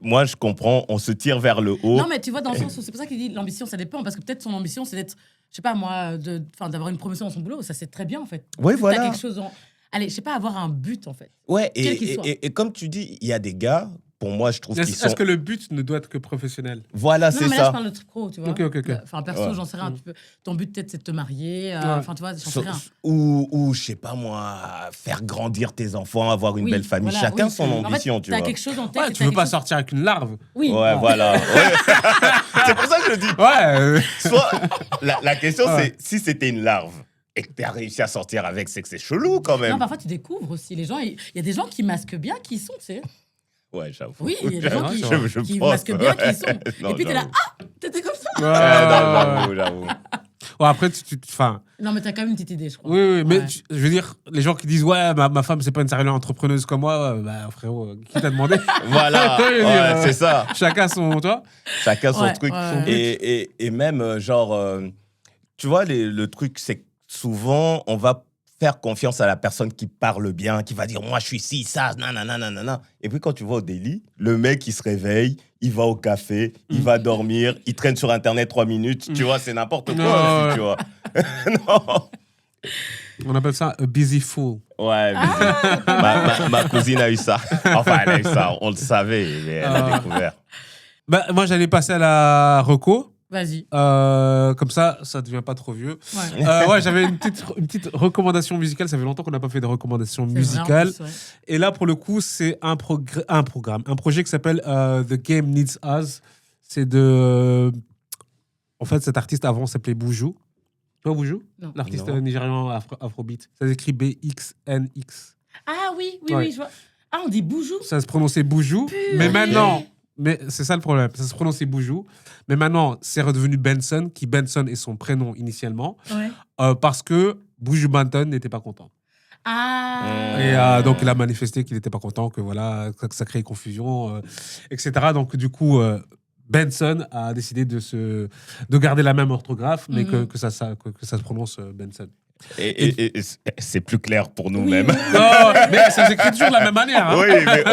Speaker 3: Moi, je comprends, on se tire vers le haut.
Speaker 1: Non, mais tu vois, dans le sens où c'est pour ça qu'il dit l'ambition, ça dépend. Parce que peut-être son ambition, c'est d'être, je sais pas moi, d'avoir une promotion dans son boulot. Ça, c'est très bien, en fait.
Speaker 3: Ouais,
Speaker 1: T'as
Speaker 3: voilà.
Speaker 1: quelque chose en. Allez, je sais pas, avoir un but, en fait.
Speaker 3: Ouais,
Speaker 1: Quel qu'il soit.
Speaker 3: et comme tu dis, il y a des gars, pour moi, je trouve qu'ils sont...
Speaker 2: Est-ce que le but ne doit être que professionnel?
Speaker 3: Voilà,
Speaker 1: Non,
Speaker 3: c'est
Speaker 1: mais là, je
Speaker 3: ça.
Speaker 1: parle de trucs pro, tu vois.
Speaker 2: Ok.
Speaker 1: Enfin, perso,
Speaker 3: Ouais.
Speaker 1: j'en sais rien un petit peu. Ton but, peut-être, c'est de te marier. Enfin, tu vois, j'en sais rien.
Speaker 3: Ou, je sais pas moi, faire grandir tes enfants, avoir une
Speaker 1: Oui,
Speaker 3: belle famille.
Speaker 1: voilà,
Speaker 3: Chacun
Speaker 1: oui.
Speaker 3: son
Speaker 1: En fait,
Speaker 3: ambition, tu vois.
Speaker 1: T'as quelque chose en tête.
Speaker 2: Ouais,
Speaker 1: et
Speaker 2: tu
Speaker 1: t'as
Speaker 2: veux
Speaker 1: quelque
Speaker 2: pas
Speaker 1: chose-
Speaker 2: sortir avec une larve.
Speaker 1: Oui.
Speaker 3: Ouais, voilà. Ouais. C'est pour ça que je dis,
Speaker 2: Ouais.
Speaker 3: soit la question
Speaker 2: Ouais.
Speaker 3: c'est si c'était une larve et que tu as réussi à sortir avec, c'est que c'est chelou quand même.
Speaker 1: Non, parfois, tu découvres aussi. Les gens, il y a des gens qui masquent bien qui ils sont, tu sais.
Speaker 3: Ouais, j'avoue.
Speaker 1: Oui, il y a des gens qui,
Speaker 3: Je
Speaker 1: qui
Speaker 3: pense,
Speaker 1: masquent bien qui ils sont.
Speaker 3: Non,
Speaker 1: Et puis, t'es là,
Speaker 3: j'avoue.
Speaker 1: ah, t'étais comme ça.
Speaker 3: Non, j'avoue.
Speaker 2: Ouais, après, enfin,
Speaker 1: Non, mais t'as quand même une petite idée, je crois.
Speaker 2: oui, mais
Speaker 1: Ouais.
Speaker 2: je veux dire, les gens qui disent ouais, ma femme c'est pas une sérieuse entrepreneuse comme moi, bah frérot, qui t'a demandé?
Speaker 3: Voilà,
Speaker 2: Je veux dire,
Speaker 3: ouais, c'est ça.
Speaker 2: Chacun son, toi.
Speaker 3: Chacun son
Speaker 1: Ouais,
Speaker 3: truc.
Speaker 1: ouais.
Speaker 3: Et même, genre, tu vois, le truc, c'est que souvent, on va faire confiance à la personne qui parle bien, qui va dire, moi, je suis ci, ça, nanana. Et puis, quand tu vas au délit, le mec, il se réveille, il va au café, il va dormir, il traîne sur Internet 3 minutes. Tu vois, c'est n'importe quoi
Speaker 2: Non,
Speaker 3: aussi,
Speaker 2: ouais.
Speaker 3: tu vois. Non.
Speaker 2: On appelle ça a busy fool.
Speaker 3: Ouais, ma cousine a eu ça. Enfin, elle a eu ça, on le savait, mais elle a découvert.
Speaker 2: Bah, moi, j'allais passer à la reco.
Speaker 1: Vas-y.
Speaker 2: Comme ça devient pas trop vieux.
Speaker 1: Ouais.
Speaker 2: Ouais, j'avais une petite recommandation musicale. Ça fait longtemps qu'on n'a pas fait de recommandations
Speaker 1: C'est vrai, en
Speaker 2: musicales.
Speaker 1: plus, ouais.
Speaker 2: Et là, pour le coup, c'est un projet qui s'appelle The Game Needs Us. C'est de... En fait, cet artiste avant s'appelait Buju. Tu vois Buju?
Speaker 1: Non.
Speaker 2: L'artiste
Speaker 3: Non.
Speaker 2: nigérian afrobeat. Ça s'écrit BXNX.
Speaker 1: Ah oui,
Speaker 2: Ouais.
Speaker 1: je vois. Ah, on dit boujou.
Speaker 2: Ça se prononçait Buju. Mais maintenant... Mais c'est ça le problème. Ça se prononçait Buju. Mais maintenant, c'est redevenu Benson, qui Benson est son prénom initialement.
Speaker 1: Ouais.
Speaker 2: Parce que Buju Banton n'était pas content.
Speaker 1: Ah.
Speaker 2: Et donc, il a manifesté qu'il n'était pas content, que voilà, que ça crée confusion, etc. Donc, du coup, Benson a décidé de garder la même orthographe, mais que ça se prononce Benson.
Speaker 3: Et c'est plus clair pour nous-mêmes.
Speaker 2: Non, mais ça s'écrit toujours de la même manière. Hein.
Speaker 3: Oui, mais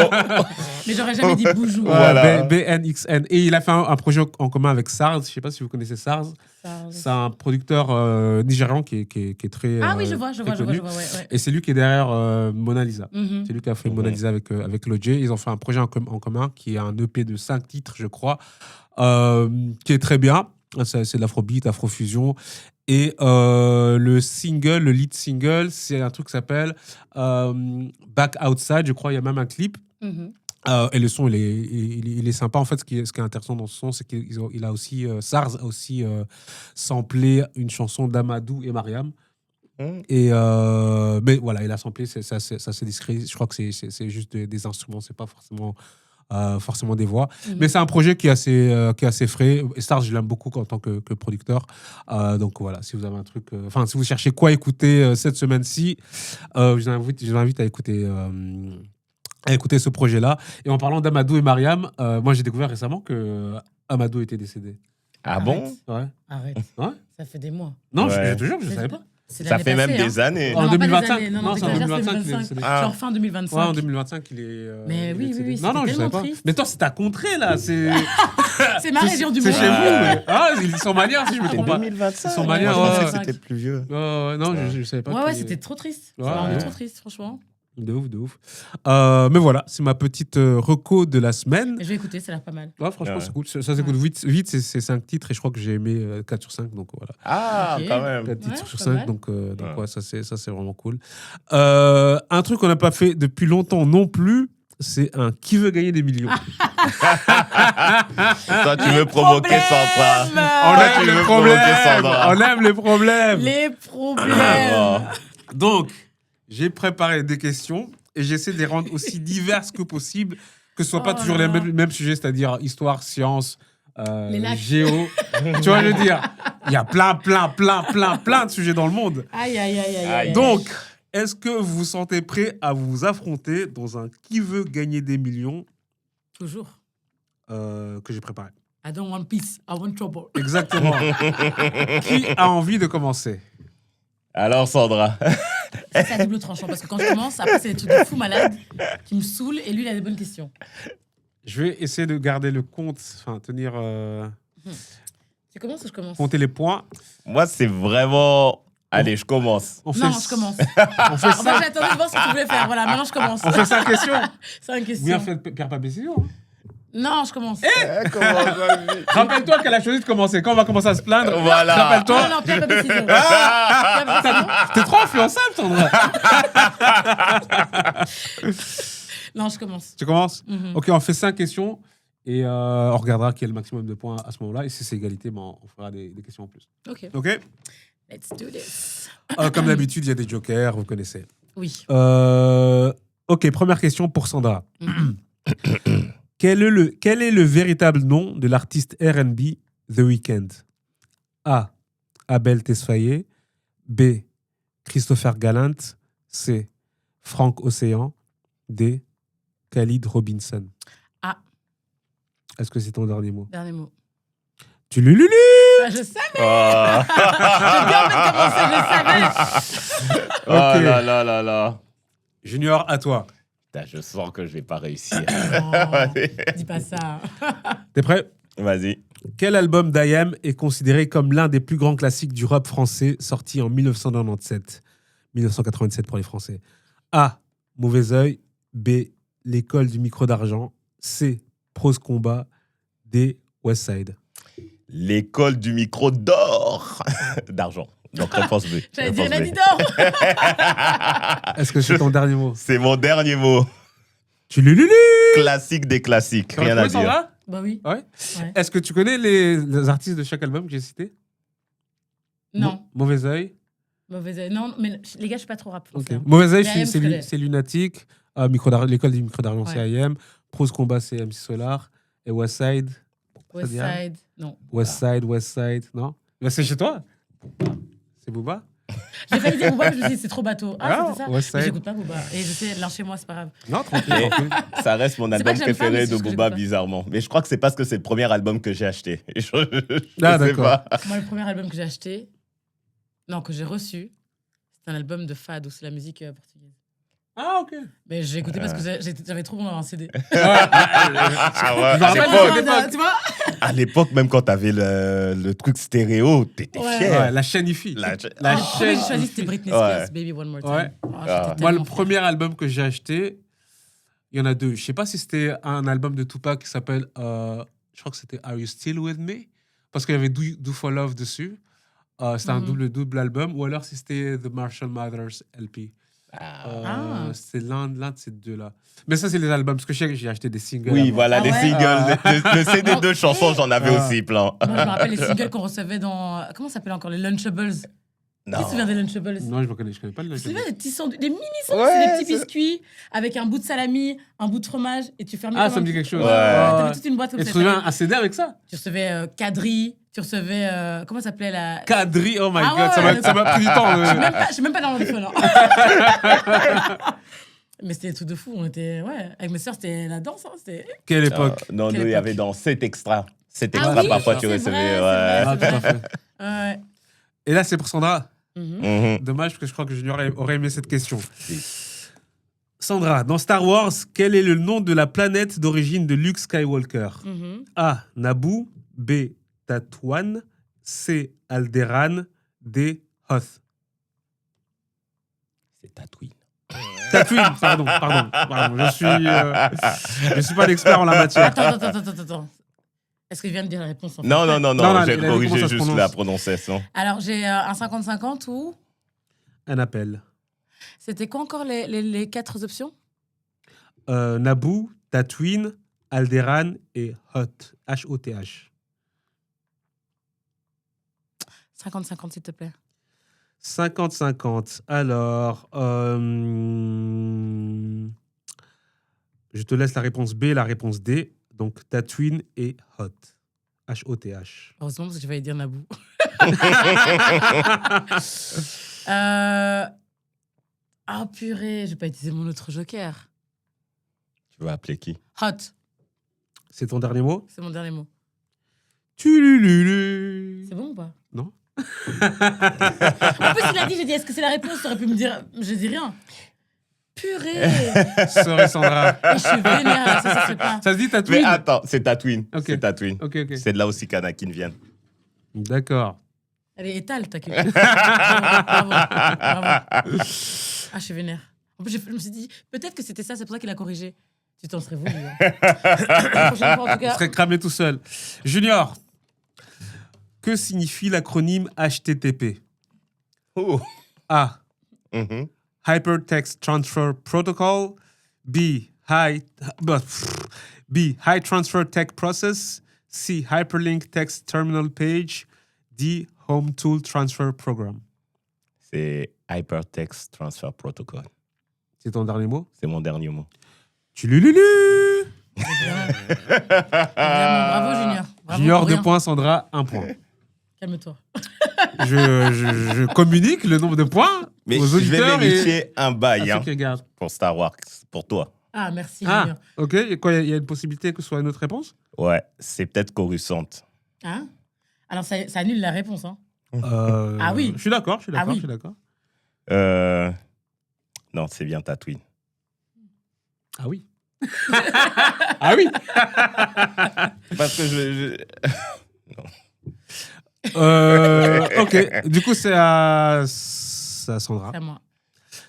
Speaker 1: Mais j'aurais jamais dit Boujou.
Speaker 3: Voilà.
Speaker 2: BNXN. Et il a fait un projet en commun avec Sars. Je ne sais pas si vous connaissez Sars. C'est un producteur nigérian qui est très.
Speaker 1: Ah oui, je vois. Ouais.
Speaker 2: Et c'est lui qui est derrière Mona Lisa.
Speaker 1: Mhm.
Speaker 2: C'est lui qui a fait Mona Lisa avec Lodjé. Ils ont fait un projet en commun qui est un EP de 5 titres, je crois, qui est très bien. C'est de l'afrobeat, afrofusion. Et le lead single, c'est un truc qui s'appelle Back Outside. Je crois il y a même un clip.
Speaker 1: Mhm.
Speaker 2: Et le son, il est sympa. En fait, ce qui est intéressant dans ce son, c'est qu'il a aussi, Sars a aussi samplé une chanson d'Amadou et Mariam. Et mais voilà, il a samplé, ça c'est discret. Je crois que c'est juste des instruments, c'est pas forcément des voix. Mais c'est un projet qui est assez frais. Et Stars, je l'aime beaucoup en tant que producteur. Donc voilà, si vous avez un truc... si vous cherchez quoi écouter cette semaine-ci, je vous invite à écouter ce projet-là. Et en parlant d'Amadou et Mariam, moi j'ai découvert récemment que Amadou était décédé.
Speaker 3: Ah bon?
Speaker 2: Ouais.
Speaker 1: Arrête.
Speaker 2: Ouais.
Speaker 1: Ça fait des mois.
Speaker 2: Non,
Speaker 3: Ouais.
Speaker 2: je te jure, je ne savais pas.
Speaker 3: Ça fait même des années.
Speaker 2: En
Speaker 1: Non, pas des
Speaker 2: 2025.
Speaker 1: années. Non,
Speaker 2: C'est en
Speaker 1: t'exagères,
Speaker 2: 2025 qu'il est
Speaker 1: 2025.
Speaker 2: décédé.
Speaker 1: Genre fin 2025.
Speaker 2: Ouais, en 2025, il est.
Speaker 1: Mais
Speaker 2: il
Speaker 1: oui,
Speaker 2: est décédé.
Speaker 1: oui,
Speaker 2: Non,
Speaker 1: c'était
Speaker 2: je savais
Speaker 1: tellement
Speaker 2: pas.
Speaker 1: triste.
Speaker 2: Mais toi, c'est ta contrée, là. C'est
Speaker 1: C'est ma région du
Speaker 2: c'est
Speaker 1: monde.
Speaker 2: chez vous. Ouais. Ah, ils sont manières, si je me
Speaker 3: C'était
Speaker 2: trompe pas.
Speaker 3: 2025.
Speaker 2: Ils sont manières,
Speaker 3: Moi, je pensais
Speaker 2: ouais.
Speaker 3: que c'était plus vieux.
Speaker 2: Non, je savais pas.
Speaker 1: Ouais, c'était trop triste.
Speaker 2: Ouais,
Speaker 1: Ça m'a rendu
Speaker 2: ouais.
Speaker 1: trop triste, franchement.
Speaker 2: De ouf. Mais voilà, c'est ma petite reco de la semaine.
Speaker 1: Mais je vais écouter, ça a l'air pas mal.
Speaker 2: Ouais, franchement,
Speaker 3: Ouais.
Speaker 2: c'est cool. Ça s'écoute vite, c'est 5 titres et je crois que j'ai aimé 4 sur 5. Donc voilà.
Speaker 3: Ah,
Speaker 1: Ok.
Speaker 3: quand même.
Speaker 2: 4 titres
Speaker 1: Ouais,
Speaker 2: sur
Speaker 1: pas
Speaker 2: 5.
Speaker 1: mal.
Speaker 2: Donc
Speaker 3: Ouais.
Speaker 2: ouais, ça, c'est vraiment cool. Un truc qu'on n'a pas fait depuis longtemps non plus, c'est un qui veut gagner des millions.
Speaker 3: Toi, tu veux provoquer Sandra.
Speaker 2: On
Speaker 3: Toi,
Speaker 2: aime
Speaker 3: tu
Speaker 2: les
Speaker 3: veux
Speaker 2: problèmes.
Speaker 3: provoquer Sandra.
Speaker 2: On aime les problèmes.
Speaker 1: Les problèmes.
Speaker 3: Oh.
Speaker 2: Donc, j'ai préparé des questions et j'essaie de les rendre aussi diverses que possible, que ce soit pas
Speaker 1: Oh
Speaker 2: toujours
Speaker 1: là
Speaker 2: les
Speaker 1: là.
Speaker 2: mêmes sujets, c'est-à-dire histoire, science,
Speaker 1: Les lacs.
Speaker 2: géo. Tu vois, je veux dire, il y a plein de sujets dans le monde.
Speaker 1: Aïe.
Speaker 2: Donc, est-ce que vous vous sentez prêt à vous affronter dans un qui veut gagner des millions
Speaker 1: Toujours.
Speaker 2: que j'ai préparé?
Speaker 1: I don't want peace, I want trouble.
Speaker 2: Exactement. Qui a envie de commencer?
Speaker 3: Alors, Sandra.
Speaker 1: C'est à double tranchant parce que quand je commence, après, c'est des trucs de fou malade qui me saoulent et lui, il a des bonnes questions.
Speaker 2: Je vais essayer de garder le compte, tenir...
Speaker 1: Tu commences ou je commence?
Speaker 2: compter les points.
Speaker 3: Moi, c'est vraiment... Allez, je commence.
Speaker 2: On
Speaker 1: Non,
Speaker 2: fait-
Speaker 1: je commence.
Speaker 2: On fait
Speaker 1: Enfin,
Speaker 2: ça.
Speaker 1: j'ai attendu de voir ce que tu voulais faire. Voilà, maintenant je commence.
Speaker 2: On fait 5 questions.
Speaker 1: C'est une question.
Speaker 2: Bien fait, Pierre Papier Ciseaux.
Speaker 1: Non, je commence.
Speaker 2: Rappelle-toi qu'elle a choisi de commencer. Quand on va commencer à se plaindre,
Speaker 3: Voilà.
Speaker 2: rappelle-toi.
Speaker 1: Non, Pierre Papier Ciseaux. Pierre Papier Ciseaux.
Speaker 2: T'es trop influençable, Sandra.
Speaker 1: Non, je commence.
Speaker 2: Tu commences?
Speaker 1: Mhm.
Speaker 2: Ok, on fait 5 questions et on regardera qui a le maximum de points à ce moment-là. Et si c'est égalité, on fera des questions en plus.
Speaker 1: Ok,
Speaker 2: Ok?
Speaker 1: let's do this.
Speaker 2: Comme d'habitude, il y a des jokers, vous connaissez.
Speaker 1: Oui.
Speaker 2: Ok, première question pour Sandra.
Speaker 1: Mhm.
Speaker 2: Quel est le véritable nom de l'artiste R&B The Weeknd? A. Abel Tesfaye. B. Christopher Gallant. C. Frank Océan. D. Khalid Robinson.
Speaker 1: A.
Speaker 2: Est-ce que c'est ton dernier mot?
Speaker 1: Dernier mot.
Speaker 2: Tu l'ululu!
Speaker 1: Ah, je savais.
Speaker 3: Oh.
Speaker 1: J'ai bien envie de commencer, je savais.
Speaker 3: Oh
Speaker 2: Ok.
Speaker 3: là là là là.
Speaker 2: Junior, à toi.
Speaker 3: Putain, je sens que je vais pas réussir.
Speaker 1: Oh, dis pas ça.
Speaker 2: T'es prêt?
Speaker 3: Vas-y.
Speaker 2: Quel album d'IAM est considéré comme l'un des plus grands classiques du rap français sorti en 1997 pour les Français? A. Mauvais Oeil. B. L'école du micro d'argent. C. Prose Combat. D. Westside.
Speaker 3: L'école du micro d'or. D'argent. Donc, réponse B.
Speaker 1: J'allais dire
Speaker 3: Réponse B.
Speaker 1: Nadidor.
Speaker 2: Est-ce que c'est ton dernier mot?
Speaker 3: C'est mon dernier mot.
Speaker 2: Tu l'ululu!
Speaker 3: Classique des classiques.
Speaker 2: Tu as
Speaker 3: Rien à
Speaker 2: retrouvé,
Speaker 3: dire.
Speaker 2: Sandra?
Speaker 1: Bah oui.
Speaker 2: Ouais.
Speaker 1: Ouais.
Speaker 2: Est-ce que tu connais les artistes de chaque album que j'ai cité?
Speaker 1: Non.
Speaker 2: Mauvais Oeil.
Speaker 1: Mauvais oeil. Non, mais les gars, je suis pas trop rap.
Speaker 2: Ok.
Speaker 1: français.
Speaker 2: Mauvais Oeil,
Speaker 1: Mais IAM, je connais.
Speaker 2: c'est Lunatic. L'école du micro d'argent, c'est
Speaker 1: Ouais.
Speaker 2: IAM. Prose Combat, c'est MC Solar. Et Westside.
Speaker 1: Westside. Non.
Speaker 2: Westside, non? Mais c'est chez toi? C'est Booba?
Speaker 1: J'ai failli dire Booba, je me suis dit, c'est trop bateau. Ah, c'était ça.
Speaker 2: West Side.
Speaker 1: Mais j'écoute pas Booba. Et je sais, l'un chez moi, c'est pas grave.
Speaker 2: Non, tranquille,
Speaker 3: Et
Speaker 2: tranquille.
Speaker 3: ça reste mon
Speaker 1: C'est pas
Speaker 3: album
Speaker 1: que j'aime pas,
Speaker 3: préféré
Speaker 1: mais c'est
Speaker 3: de
Speaker 1: juste que
Speaker 3: Booba,
Speaker 1: j'écoute pas.
Speaker 3: bizarrement. Mais je crois que c'est parce que c'est le premier album que j'ai acheté. Je
Speaker 2: Ah,
Speaker 3: sais
Speaker 2: d'accord.
Speaker 3: pas.
Speaker 1: Moi, le premier album que j'ai acheté, non, que j'ai reçu, c'est un album de Fado, c'est la musique portugaise.
Speaker 2: Ah, ok.
Speaker 1: Mais j'ai écouté parce que j'avais trop besoin d'avoir un CD.
Speaker 3: Ah ouais,
Speaker 2: Je me
Speaker 3: à
Speaker 2: rappelle,
Speaker 3: l'époque-
Speaker 1: Tu vois
Speaker 3: à l'époque, même quand t'avais le truc stéréo, t'étais
Speaker 1: Ouais.
Speaker 3: fier.
Speaker 2: Ouais, la chaîne IFI.
Speaker 3: La-
Speaker 2: La
Speaker 1: Le premier que j'ai choisi,
Speaker 2: IFI.
Speaker 1: c'était Britney
Speaker 3: Ouais.
Speaker 1: Spears, Baby One More Time.
Speaker 2: Ouais.
Speaker 1: Oh, j'étais
Speaker 3: Ah.
Speaker 2: Moi, le
Speaker 1: tellement
Speaker 2: premier album que j'ai acheté, il y en a deux. Je sais pas si c'était un album de Tupac qui s'appelle, je crois que c'était Are You Still With Me? Parce qu'il y avait Do For Love dessus. C'était un double album. Ou alors si c'était The Marshall Mathers LP.
Speaker 1: Ah.
Speaker 2: C'est l'un de ces deux-là. Mais ça, c'est les albums. Parce que je sais que j'ai acheté des singles.
Speaker 3: Oui,
Speaker 2: avant.
Speaker 3: voilà,
Speaker 1: Ah
Speaker 3: les
Speaker 1: ouais.
Speaker 3: singles. Le CD de chansons, j'en avais
Speaker 2: Ah.
Speaker 3: aussi plein.
Speaker 1: Moi, je me rappelle les singles qu'on recevait dans. Comment ça s'appelle encore? Les Lunchables. Qui se souvient des Lunchables?
Speaker 2: Non, je connais pas le
Speaker 1: Tu te
Speaker 2: nom.
Speaker 1: souviens des petits des mini sandwichs,
Speaker 3: Ouais,
Speaker 1: c'est des petits
Speaker 3: c'est-
Speaker 1: biscuits avec un bout de salami, un bout de fromage et tu fermais.
Speaker 2: Ah,
Speaker 1: comme
Speaker 2: ça
Speaker 1: un
Speaker 2: me dit
Speaker 1: petit-
Speaker 2: quelque chose.
Speaker 1: Ouais,
Speaker 3: Ouais.
Speaker 1: t'avais toute une boîte comme
Speaker 2: Et tu
Speaker 1: ça.
Speaker 2: te souviens un CD avec ça?
Speaker 1: Tu recevais Cadri, tu recevais. Comment ça s'appelait la.
Speaker 2: Cadri, oh my
Speaker 1: Ah
Speaker 2: god,
Speaker 1: ouais,
Speaker 2: ça m'a pris du temps.
Speaker 1: Je suis même pas dans le téléphone. hein. Mais c'était tout de fou. On était. Ouais. Avec mes soeurs, c'était la danse. Hein, c'était...
Speaker 2: Quelle époque.
Speaker 3: Non,
Speaker 1: Quelle
Speaker 3: nous, il y
Speaker 1: époque.
Speaker 3: avait dans 7 extra. 7
Speaker 1: Ah
Speaker 3: extra,
Speaker 1: oui,
Speaker 3: parfois, tu
Speaker 1: c'est
Speaker 3: recevais.
Speaker 1: vrai,
Speaker 3: Ouais.
Speaker 2: Ah,
Speaker 1: c'est
Speaker 2: tout à
Speaker 1: vrai.
Speaker 2: fait.
Speaker 1: Ouais.
Speaker 2: Et là, c'est pour Sandra.
Speaker 1: Mhm.
Speaker 3: Mhm.
Speaker 2: Dommage, parce que je crois que Junior aurait aimé cette question. Sandra, dans Star Wars, quel est le nom de la planète d'origine de Luke Skywalker?
Speaker 1: Mhm.
Speaker 2: A. Naboo. B. Tatooine. C. Alderaan. D. Hoth.
Speaker 3: C'est Tatooine.
Speaker 2: Tatooine, pardon. Je suis pas l'expert en la matière.
Speaker 1: Attends. Est-ce que je viens de dire la réponse en fait?
Speaker 3: Non,
Speaker 2: Non,
Speaker 3: j'ai
Speaker 2: il a dit comment
Speaker 3: corrigé
Speaker 2: ça se
Speaker 3: juste
Speaker 2: prononce.
Speaker 3: la prononciation.
Speaker 1: Alors, j'ai un 50-50 ou.
Speaker 2: Un appel.
Speaker 1: C'était quoi encore les 4 options?
Speaker 2: Naboo, Tatooine, Alderaan et Hoth. H-O-T-H.
Speaker 1: 50-50, s'il te plaît.
Speaker 2: 50-50. Alors, je te laisse la réponse B, la réponse D. Donc, Tatooine et Hoth. H-O-T-H.
Speaker 1: Heureusement, parce que je vais dire Naboo. Ah, purée, je vais pas utiliser mon autre joker.
Speaker 3: Tu veux appeler qui?
Speaker 1: Hot,
Speaker 2: C'est ton dernier mot?
Speaker 1: c'est mon dernier mot.
Speaker 2: Tulululu.
Speaker 1: C'est bon ou pas?
Speaker 2: Non.
Speaker 1: En plus, il a dit, j'ai dit, est-ce que c'est la réponse? T'aurais pu me dire, je dis rien. Purée.
Speaker 2: Sorry, Sandra.
Speaker 1: Et je suis vénère, là, ça se fait pas.
Speaker 2: Ça se dit
Speaker 3: Mais
Speaker 2: Tatooine?
Speaker 3: attends, c'est Tatooine.
Speaker 2: Ok.
Speaker 3: C'est Tatooine.
Speaker 2: Ok.
Speaker 3: C'est de là aussi qu'Anakin vient.
Speaker 2: D'accord.
Speaker 1: Elle est étale, ta culture. Bravo. Ah, je suis vénère. En plus, je me suis dit, peut-être que c'était ça, c'est pour ça qu'il a corrigé. Tu t'en serais voulu. Hein. La prochaine fois, en tout
Speaker 2: Il
Speaker 1: cas.
Speaker 2: serait cramé tout seul. Junior, que signifie l'acronyme HTTP?
Speaker 3: Oh.
Speaker 2: A.
Speaker 3: Mhm.
Speaker 2: Hypertext Transfer Protocol. B. High Transfer Text Process. C. Hyperlink Text Terminal Page. D. Home Tool Transfer Program.
Speaker 3: C'est Hypertext Transfer Protocol.
Speaker 2: C'est ton dernier mot?
Speaker 3: C'est mon dernier mot.
Speaker 2: Tulululu.
Speaker 1: Vraiment, bravo, Junior. Bravo,
Speaker 2: Junior,
Speaker 1: pour
Speaker 2: 2
Speaker 1: rien.
Speaker 2: points. Sandra, 1 point.
Speaker 1: Calme-toi.
Speaker 2: Je communique le nombre de points
Speaker 3: Mais
Speaker 2: aux
Speaker 3: je vais
Speaker 2: auditeurs et
Speaker 3: vérifier un
Speaker 2: à
Speaker 3: bail
Speaker 2: ceux
Speaker 3: hein,
Speaker 2: qui regardent.
Speaker 3: pour Star Wars, pour toi.
Speaker 1: Ah, merci,
Speaker 2: Ah,
Speaker 1: Junior.
Speaker 2: ok. Et quoi, il y a une possibilité que ce soit une autre réponse?
Speaker 3: Ouais, c'est peut-être Coruscant.
Speaker 1: Hein? Alors, ça annule la réponse. Hein.
Speaker 2: Ah
Speaker 1: oui.
Speaker 2: Je suis d'accord,
Speaker 1: Ah oui.
Speaker 2: je suis d'accord.
Speaker 3: Non, c'est bien Tatooine.
Speaker 2: Ah oui. Ah oui.
Speaker 3: Parce que
Speaker 2: Ok. Du coup, c'est à Sandra.
Speaker 1: C'est à moi.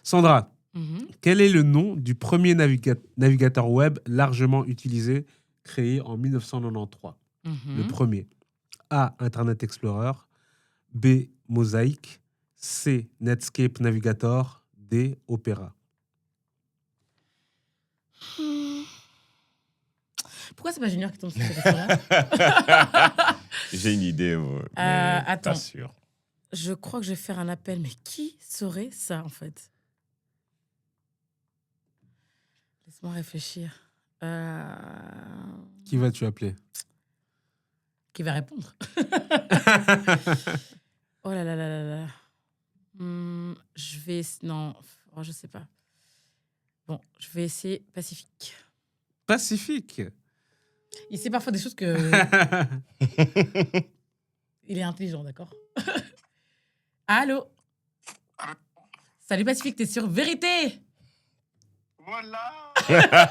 Speaker 2: Sandra,
Speaker 1: Mhm.
Speaker 2: quel est le nom du premier navigateur web largement utilisé, créé en 1993?
Speaker 1: Mhm.
Speaker 2: Le premier. A. Internet Explorer. B. Mosaic. C. Netscape Navigator. D. Opera.
Speaker 1: Pourquoi c'est pas Junior qui tombe sur cette question-là?
Speaker 3: j'ai une idée. Ouais, mais
Speaker 1: attends.
Speaker 3: Pas sûr.
Speaker 1: Je crois que je vais faire un appel, mais qui saurait ça, en fait? Laisse-moi réfléchir.
Speaker 2: Qui vas-tu appeler?
Speaker 1: Qui va répondre? Oh là là là là là. je vais... Non, je sais pas. Bon, je vais essayer Pacifique.
Speaker 2: Pacifique.
Speaker 1: Il sait parfois des choses que... Il est intelligent, d'accord. Allô. Salut Pacifique, t'es sur Vérité.
Speaker 4: Voilà.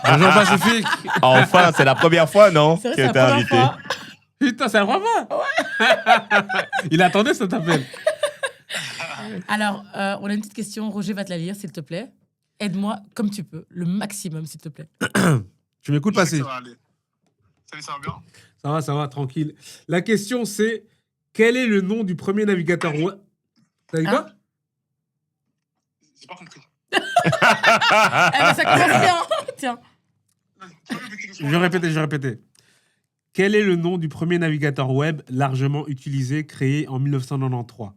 Speaker 2: Bonjour Pacifique.
Speaker 3: Enfin, c'est la première fois, non?
Speaker 1: C'est vrai,
Speaker 3: Que
Speaker 1: c'est la
Speaker 3: t'es
Speaker 1: première
Speaker 3: invité.
Speaker 1: fois.
Speaker 2: Putain, c'est la première fois. Ouais. Il attendait cet appel.
Speaker 1: Alors, on a une petite question. Roger va te la lire, s'il te plaît. Aide-moi comme tu peux, le maximum, s'il te plaît.
Speaker 2: Tu m'écoutes,
Speaker 4: Je sais que
Speaker 2: Pacifique?
Speaker 4: ça va aller. Salut, ça va bien?
Speaker 2: Ça va, tranquille. La question, c'est quel est le nom du premier navigateur web? T'as dit quoi?
Speaker 1: Hein?
Speaker 4: J'ai pas compris.
Speaker 1: Eh ben, ça commence bien. Tiens.
Speaker 4: Tu peux répéter
Speaker 2: Je vais répéter. Quel est le nom du premier navigateur web largement utilisé, créé en 1993?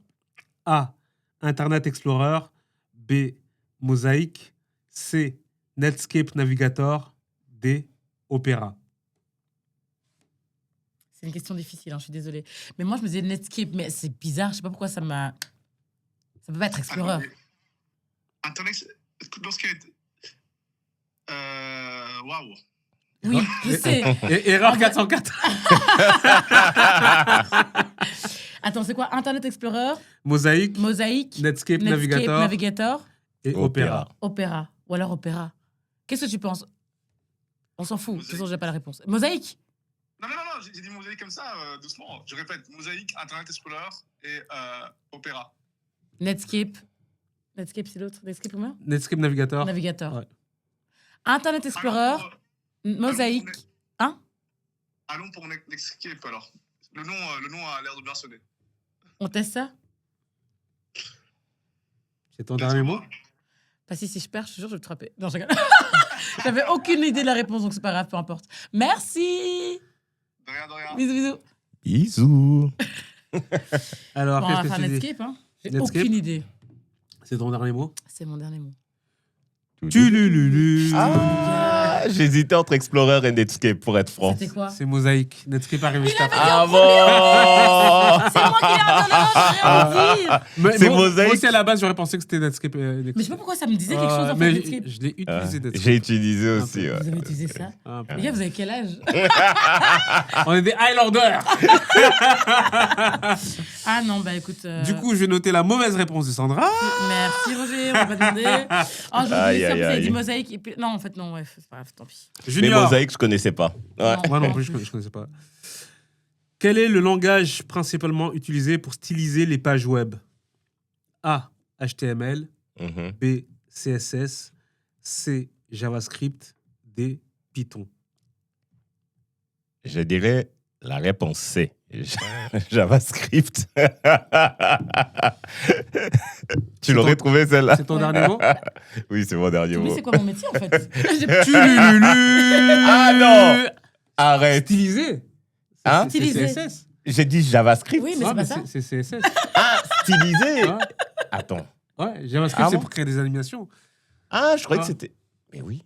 Speaker 2: A. Internet Explorer. B. Mosaic. C. Netscape Navigator. D. Opera.
Speaker 1: C'est une question difficile, hein, je suis désolée. Mais moi, je me disais Netscape, mais c'est bizarre. Je sais pas pourquoi ça m'a... Ça peut pas être Explorer.
Speaker 4: Internet, lorsqu'il y a... Waouh.
Speaker 1: Oui, je sais.
Speaker 2: Erreur 404.
Speaker 1: Attends, c'est quoi? Internet Explorer,
Speaker 2: Mosaic.
Speaker 1: Mosaic,
Speaker 2: Netscape
Speaker 1: Netscape
Speaker 2: Navigator.
Speaker 1: Navigator,
Speaker 2: Et Opera.
Speaker 1: Opera. Ou alors Opera. Qu'est-ce que tu penses? On s'en fout. De toute façon, j'ai pas la réponse. Mosaic?
Speaker 4: Non, j'ai dit mosaïque comme ça, doucement. Je répète, mosaïque, Internet Explorer et Opera.
Speaker 1: Netscape. Netscape, c'est l'autre. Netscape, comment?
Speaker 2: Netscape Navigator.
Speaker 1: Navigator.
Speaker 2: Ouais.
Speaker 1: Internet Explorer, Mosaic. Hein?
Speaker 4: Allons pour Netscape alors. Le nom a l'air de bien sonner.
Speaker 1: On teste ça?
Speaker 2: C'est ton dernier mot?
Speaker 1: Pas si je perds, je te jure, je vais te frapper. Non, je rigole. J'avais aucune idée de la réponse, donc c'est pas grave, peu importe. Merci!
Speaker 4: De rien.
Speaker 1: Bisous.
Speaker 3: Bisous.
Speaker 2: Alors,
Speaker 1: Bon, on va
Speaker 2: qu'est-ce
Speaker 1: faire
Speaker 2: que tu dis?
Speaker 1: Netscape, hein? J'ai
Speaker 2: Netscape?
Speaker 1: aucune idée.
Speaker 2: C'est ton dernier mot?
Speaker 1: C'est mon dernier mot.
Speaker 2: Tulululu.
Speaker 3: Ah, j'hésitais entre Explorer et Netscape, pour être franc.
Speaker 1: C'était quoi?
Speaker 2: C'est Mosaic. Netscape arrive juste après.
Speaker 3: Ah bon?
Speaker 1: C'est moi qui l'ai redonné, j'ai rien dire.
Speaker 3: C'est
Speaker 2: moi
Speaker 3: Mosaic.
Speaker 2: aussi, à la base, j'aurais pensé que c'était Netscape.
Speaker 1: Mais je sais pas pourquoi ça me disait quelque chose en fait,
Speaker 2: mais
Speaker 1: Netscape.
Speaker 2: je l'ai utilisé, Netscape.
Speaker 3: J'ai utilisé aussi.
Speaker 2: peu.
Speaker 3: Ouais.
Speaker 1: Vous avez utilisé ça?
Speaker 2: Un peu.
Speaker 1: Les gars, vous avez quel âge?
Speaker 2: On est des Highlanders.
Speaker 1: Ah non, bah écoute.
Speaker 2: Du coup, je vais noter la mauvaise réponse de Sandra.
Speaker 1: Merci Roger, on va pas demander. Oh, je
Speaker 3: Aïe,
Speaker 1: voulais ça,
Speaker 3: aïe,
Speaker 1: vous avez
Speaker 3: aïe.
Speaker 1: dit mosaïque. Et puis... Non, en fait, non, ouais, c'est pas grave, tant pis.
Speaker 3: Mais
Speaker 2: Junior.
Speaker 3: Mosaic, je connaissais pas. Ouais.
Speaker 1: Non.
Speaker 2: Moi non plus, je connaissais pas. Quel est le langage principalement utilisé pour styliser les pages web? A. HTML.
Speaker 3: Mhm.
Speaker 2: B. CSS. C. JavaScript. D. Python.
Speaker 3: Je dirais la réponse C. JavaScript. Tu l'aurais trouvé celle-là?
Speaker 2: C'est ton dernier mot?
Speaker 3: Oui, c'est mon dernier
Speaker 1: Mais
Speaker 3: mot.
Speaker 1: c'est quoi mon métier en fait?
Speaker 3: Ah non! Arrête.
Speaker 2: Stylisé.
Speaker 3: Hein?
Speaker 2: C'est
Speaker 1: Stylisé.
Speaker 2: CSS.
Speaker 3: J'ai dit JavaScript.
Speaker 1: Oui, mais c'est pas ça.
Speaker 2: C'est CSS.
Speaker 3: Ah, stylisé.
Speaker 2: Ouais.
Speaker 3: Attends.
Speaker 2: Ouais, JavaScript,
Speaker 3: Ah
Speaker 2: c'est
Speaker 3: bon
Speaker 2: pour créer des animations.
Speaker 3: Ah, je croyais
Speaker 2: Ah.
Speaker 3: que c'était... Mais oui.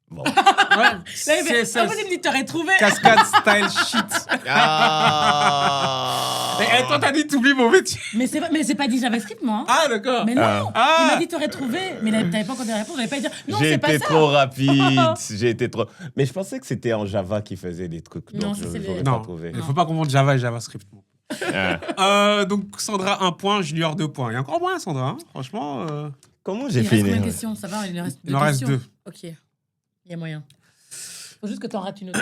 Speaker 3: Bon.
Speaker 2: Ouais.
Speaker 1: CSS. En fait, il me dit t'aurais trouvé.
Speaker 2: Cascade style shit.
Speaker 3: Ah.
Speaker 2: Et toi, t'as dit t'oublies mon métier.
Speaker 1: Mais c'est pas dit JavaScript, moi. Hein.
Speaker 2: Ah, d'accord.
Speaker 1: Mais non,
Speaker 2: Ah.
Speaker 1: il m'a dit t'aurais trouvé, mais t'avais pas encore des réponses, j'avais pas dit non,
Speaker 3: J'ai
Speaker 1: c'est pas
Speaker 3: été
Speaker 1: ça.
Speaker 3: trop rapide. J'ai été trop... Mais je pensais que c'était en Java qui faisait des trucs.
Speaker 1: Non,
Speaker 3: Donc
Speaker 1: ça,
Speaker 3: je
Speaker 1: c'est
Speaker 3: n'aurais
Speaker 1: les-
Speaker 3: pas
Speaker 2: Non,
Speaker 3: trouvé.
Speaker 2: il faut pas confondre Java et JavaScript.
Speaker 3: Ah.
Speaker 2: Donc, Sandra, 1 point, Junior 2 points. Il y a encore moins, Sandra. Hein. Franchement,
Speaker 3: Comment
Speaker 1: Il
Speaker 3: j'ai
Speaker 1: reste
Speaker 3: fini?
Speaker 1: combien de questions? Ça va, il en reste deux
Speaker 2: il en reste
Speaker 1: questions.
Speaker 2: 2.
Speaker 1: Ok, il y a moyen. Faut juste que t'en rates une autre.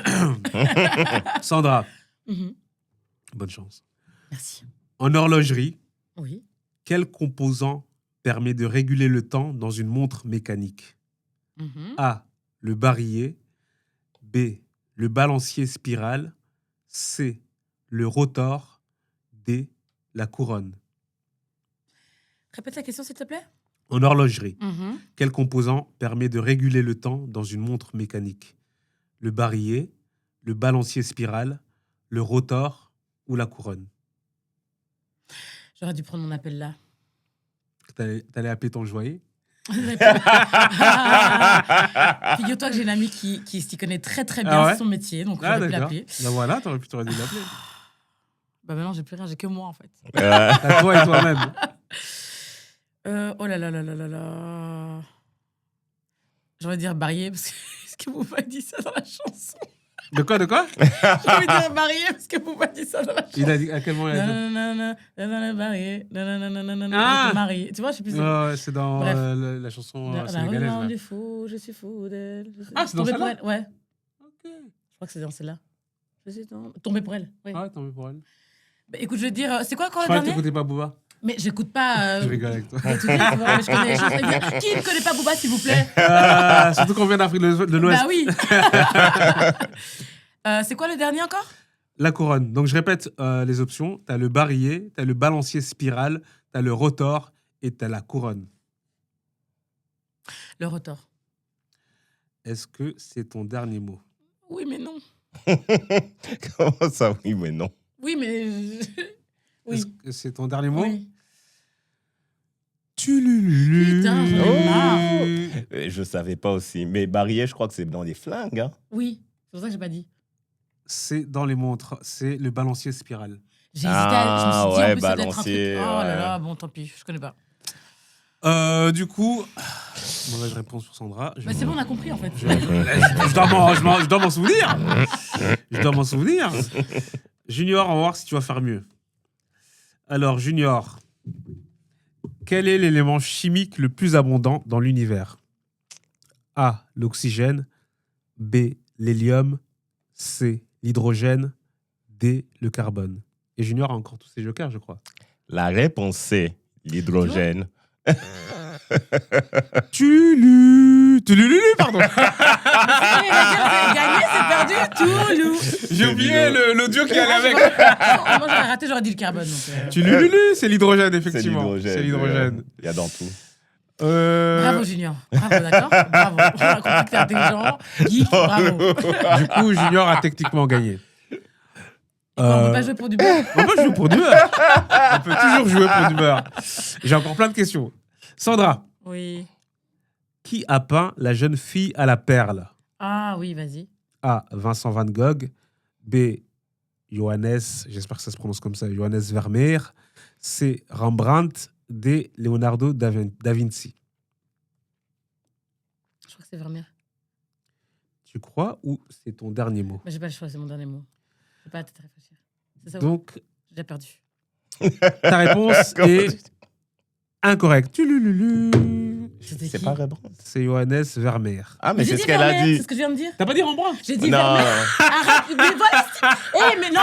Speaker 2: Sandra,
Speaker 1: Mhm.
Speaker 2: bonne chance.
Speaker 1: Merci.
Speaker 2: En horlogerie,
Speaker 1: Oui.
Speaker 2: quel composant permet de réguler le temps dans une montre mécanique?
Speaker 1: Mhm.
Speaker 2: A. Le barillet. B. Le balancier spirale. C. Le rotor. D. La couronne.
Speaker 1: Répète la question, s'il te plaît.
Speaker 2: En horlogerie,
Speaker 1: Mhm.
Speaker 2: quel composant permet de réguler le temps dans une montre mécanique? Le barillet, le balancier spirale, le rotor ou la couronne?
Speaker 1: J'aurais dû prendre mon appel là.
Speaker 2: T'allais appeler ton joaillier?
Speaker 1: Figure-toi que j'ai une amie qui s'y connaît très très bien
Speaker 2: Ah ouais?
Speaker 1: son métier, donc
Speaker 2: Ah,
Speaker 1: j'aurais pu
Speaker 2: d'accord.
Speaker 1: l'appeler.
Speaker 2: Ben voilà, t'aurais dû l'appeler.
Speaker 1: Bah maintenant j'ai plus rien, j'ai que moi en fait.
Speaker 2: T'as toi et toi-même.
Speaker 1: Oh là là là là là là. J'ai envie de dire Barrier, parce que, parce que vous m'avez dit ça dans la chanson.
Speaker 2: De quoi
Speaker 1: J'ai envie de dire Barrier, parce que vous m'avez dit ça dans la chanson.
Speaker 2: Il a dit à quel moment il a dit
Speaker 1: Nanana, Barrier, nanana,
Speaker 2: Ah
Speaker 1: Marie. Tu vois, je sais plus.
Speaker 2: Ouais, c'est dans
Speaker 1: Bref.
Speaker 2: La chanson
Speaker 1: La
Speaker 2: sénégalaise.
Speaker 1: reine
Speaker 2: Là.
Speaker 1: du fou, je suis fou d'elle.
Speaker 2: Ah, c'est dans
Speaker 1: Tombé pour
Speaker 2: celle-là
Speaker 1: elle, ouais.
Speaker 2: Ok.
Speaker 1: Je crois que c'est dans celle-là. Je suis tombé pour elle. Oui.
Speaker 2: Ah, tant mieux pour elle.
Speaker 1: Bah, écoute, je vais te dire, c'est quoi encore
Speaker 2: Je
Speaker 1: le
Speaker 2: croyais que
Speaker 1: dernier?
Speaker 2: t'écoutais pas Booba.
Speaker 1: Mais j'écoute pas.
Speaker 2: Je rigole avec toi.
Speaker 1: Mais je connais les choses. Qui ne connaît pas Booba, s'il vous plaît?
Speaker 2: Surtout qu'on vient d'Afrique de l'Ouest.
Speaker 1: Bah oui. C'est quoi le dernier encore?
Speaker 2: La couronne. Donc je répète les options. T'as le barillet, t'as le balancier spirale, t'as le rotor et t'as la couronne.
Speaker 1: Le rotor.
Speaker 2: Est-ce que c'est ton dernier mot?
Speaker 1: Oui, mais non.
Speaker 3: Comment ça, oui, mais non.
Speaker 1: Oui, mais.
Speaker 2: Est-ce
Speaker 1: Oui.
Speaker 2: que c'est ton dernier mot?
Speaker 1: Oui.
Speaker 2: Tulululu.
Speaker 1: Putain, j'en ai marre.
Speaker 3: Je savais pas aussi. Mais Barrier, je crois que c'est dans les flingues. Hein.
Speaker 1: Oui. C'est pour ça que j'ai pas dit.
Speaker 2: C'est dans les montres. C'est le balancier spirale.
Speaker 1: J'ai hésité. Je me suis dit,
Speaker 3: ouais,
Speaker 1: en plus, ça doit être un truc.
Speaker 3: balancier,
Speaker 1: Oh là
Speaker 3: ouais.
Speaker 1: là, bon, tant pis, je connais pas.
Speaker 2: Du coup, mauvaise réponse pour Sandra.
Speaker 1: Bah, c'est bon, on a compris en fait.
Speaker 2: Je dois m'en souvenir. Je dois m'en souvenir. Junior, on va voir si tu vas faire mieux. Alors, Junior, quel est l'élément chimique le plus abondant dans l'univers? A, l'oxygène. B, l'hélium. C, l'hydrogène. D, le carbone. Et Junior a encore tous ses jokers, je crois.
Speaker 3: La réponse, c'est l'hydrogène.
Speaker 2: Tululu, pardon.
Speaker 1: Vous avez gagné, c'est perdu, tout loup.
Speaker 2: J'ai oublié l'audio qui allait avec.
Speaker 1: Moi, j'aurais raté, j'aurais dit le carbone. Donc,
Speaker 2: Tululu, c'est l'hydrogène,
Speaker 3: C'est
Speaker 2: effectivement.
Speaker 3: l'hydrogène.
Speaker 2: C'est l'hydrogène.
Speaker 3: Il y a dans tout.
Speaker 1: Bravo, Junior. Bravo, d'accord? Bravo. On a compris que t'es intelligent, geek, bravo.
Speaker 2: Du coup, Junior a techniquement gagné.
Speaker 1: On peut pas jouer pour du beurre?
Speaker 2: On peut jouer pour du beurre. On peut toujours jouer pour du beurre. J'ai encore plein de questions. Sandra,
Speaker 1: Oui.
Speaker 2: qui a peint La jeune fille à la perle?
Speaker 1: Ah oui, vas-y.
Speaker 2: A. Vincent Van Gogh. B. Johannes, j'espère que ça se prononce comme ça, Johannes Vermeer. C. Rembrandt. D. Leonardo da Vinci.
Speaker 1: Je crois que c'est Vermeer.
Speaker 2: Tu crois ou c'est ton dernier mot?
Speaker 1: Mais j'ai pas le choix, c'est mon dernier mot. J'ai pas la tête à réfléchir. C'est ça ou
Speaker 2: Donc,
Speaker 1: j'ai déjà perdu.
Speaker 2: ta réponse est incorrecte. Tulululu.
Speaker 1: C'était
Speaker 3: C'est
Speaker 1: qui?
Speaker 3: pas Rembrandt.
Speaker 2: C'est Johannes Vermeer.
Speaker 3: Ah, mais
Speaker 1: J'ai
Speaker 3: c'est
Speaker 1: dit
Speaker 3: ce qu'elle a
Speaker 1: Vermeer,
Speaker 3: dit.
Speaker 1: c'est ce que je viens de dire.
Speaker 2: T'as pas dit Rembrandt?
Speaker 1: J'ai dit
Speaker 3: Non,
Speaker 1: Vermeer. Arrête, mais voilà. Mais non,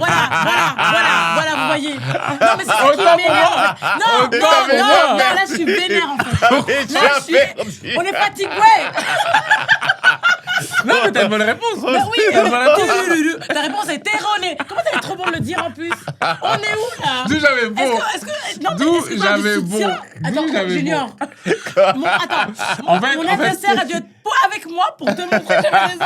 Speaker 1: voilà, vous voyez. Non, mais c'est ça qui m'énerve. En fait. Non, là, je suis vénère, en fait. Là, je suis... On est fatigué.
Speaker 2: Non, mais t'as une bonne réponse.
Speaker 1: Mais oui,
Speaker 2: T'as une bonne réponse.
Speaker 1: ta réponse est erronée. Comment t'avais trop bon de le dire en plus? On est où là?
Speaker 2: D'où j'avais bon.
Speaker 1: Non, mais
Speaker 2: D'où
Speaker 1: est-ce que moi,
Speaker 2: j'avais
Speaker 1: du soutien?
Speaker 2: bon.
Speaker 1: Attends,
Speaker 2: D'où j'avais
Speaker 1: Junior.
Speaker 2: En fait-
Speaker 1: Mon adversaire a dû être avec moi pour te montrer que j'avais raison.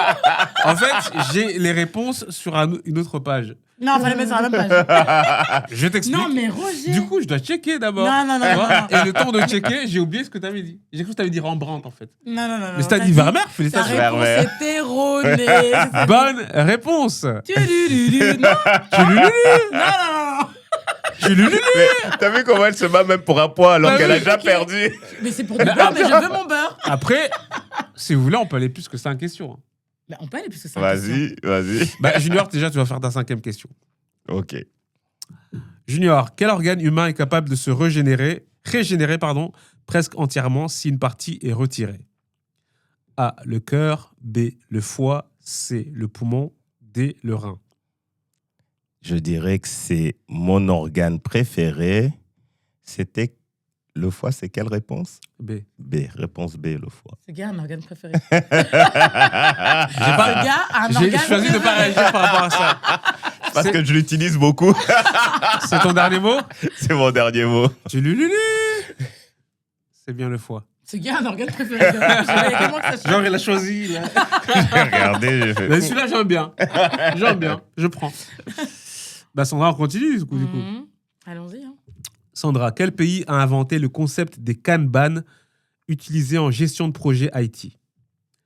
Speaker 2: En fait, j'ai les réponses sur une autre page.
Speaker 1: Non, fallait mettre sur la même page.
Speaker 2: Je t'explique.
Speaker 1: Non, mais Roger.
Speaker 2: Du coup, je dois checker d'abord.
Speaker 1: Non.
Speaker 2: Tu vois. Et le temps de checker, j'ai oublié ce que t'avais dit. J'ai cru que t'avais dit Rembrandt, en fait.
Speaker 1: Non.
Speaker 2: Mais si t'as dit Vermeer,
Speaker 1: Ta
Speaker 2: félicitations.
Speaker 1: réponse
Speaker 3: Vermeer.
Speaker 1: est erronée.
Speaker 2: Bonne réponse.
Speaker 1: Tulululu. Non,
Speaker 2: Tulululu.
Speaker 1: non.
Speaker 2: Tulululu.
Speaker 3: Mais t'as vu comment elle se bat même pour un point alors
Speaker 2: Bah
Speaker 3: qu'elle
Speaker 2: oui.
Speaker 3: a déjà perdu?
Speaker 1: Mais c'est pour du beurre, mais je veux mon beurre.
Speaker 2: Après, si vous voulez, on peut aller plus que 5 questions.
Speaker 1: Mais on peut aller plus que ça.
Speaker 3: Vas-y.
Speaker 2: Bah, Junior, déjà, tu vas faire ta 5e question.
Speaker 3: Ok.
Speaker 2: Junior, quel organe humain est capable de se régénérer, presque entièrement si une partie est retirée? A, le cœur. B, le foie. C, le poumon. D, le rein.
Speaker 3: Je dirais que c'est mon organe préféré. C'était le foie, c'est quelle réponse?
Speaker 2: B.
Speaker 3: B, réponse B, le foie.
Speaker 1: Ce gars a un organe préféré.
Speaker 2: J'ai
Speaker 1: Ce gars a un organe
Speaker 2: choisi de ne pas
Speaker 1: préféré.
Speaker 2: réagir par rapport à ça.
Speaker 3: Parce que je l'utilise beaucoup.
Speaker 2: C'est ton dernier mot?
Speaker 3: C'est mon dernier mot.
Speaker 2: Tulululu. C'est bien le foie.
Speaker 1: Ce gars a un organe préféré. Comment que ça se
Speaker 2: Genre, il a choisi. Là.
Speaker 3: J'ai regardé, j'ai fait...
Speaker 2: Mais celui-là, j'aime bien. Je prends. Bah, Sandra, on continue du coup.
Speaker 1: Allons-y. Hein.
Speaker 2: Sandra, quel pays a inventé le concept des Kanban utilisé en gestion de projet IT?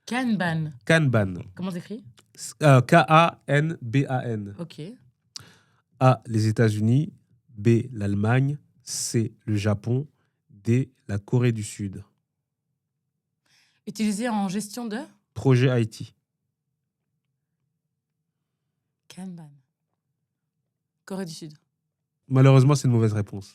Speaker 1: Kanban.
Speaker 2: Kanban.
Speaker 1: Comment s'écrit?
Speaker 2: Kanban.
Speaker 1: Ok.
Speaker 2: A, les États-Unis. B, l'Allemagne. C, le Japon. D. La Corée du Sud.
Speaker 1: Utilisé en gestion de
Speaker 2: Projet Haïti.
Speaker 1: Kanban. Corée du Sud.
Speaker 2: Malheureusement, c'est une mauvaise réponse.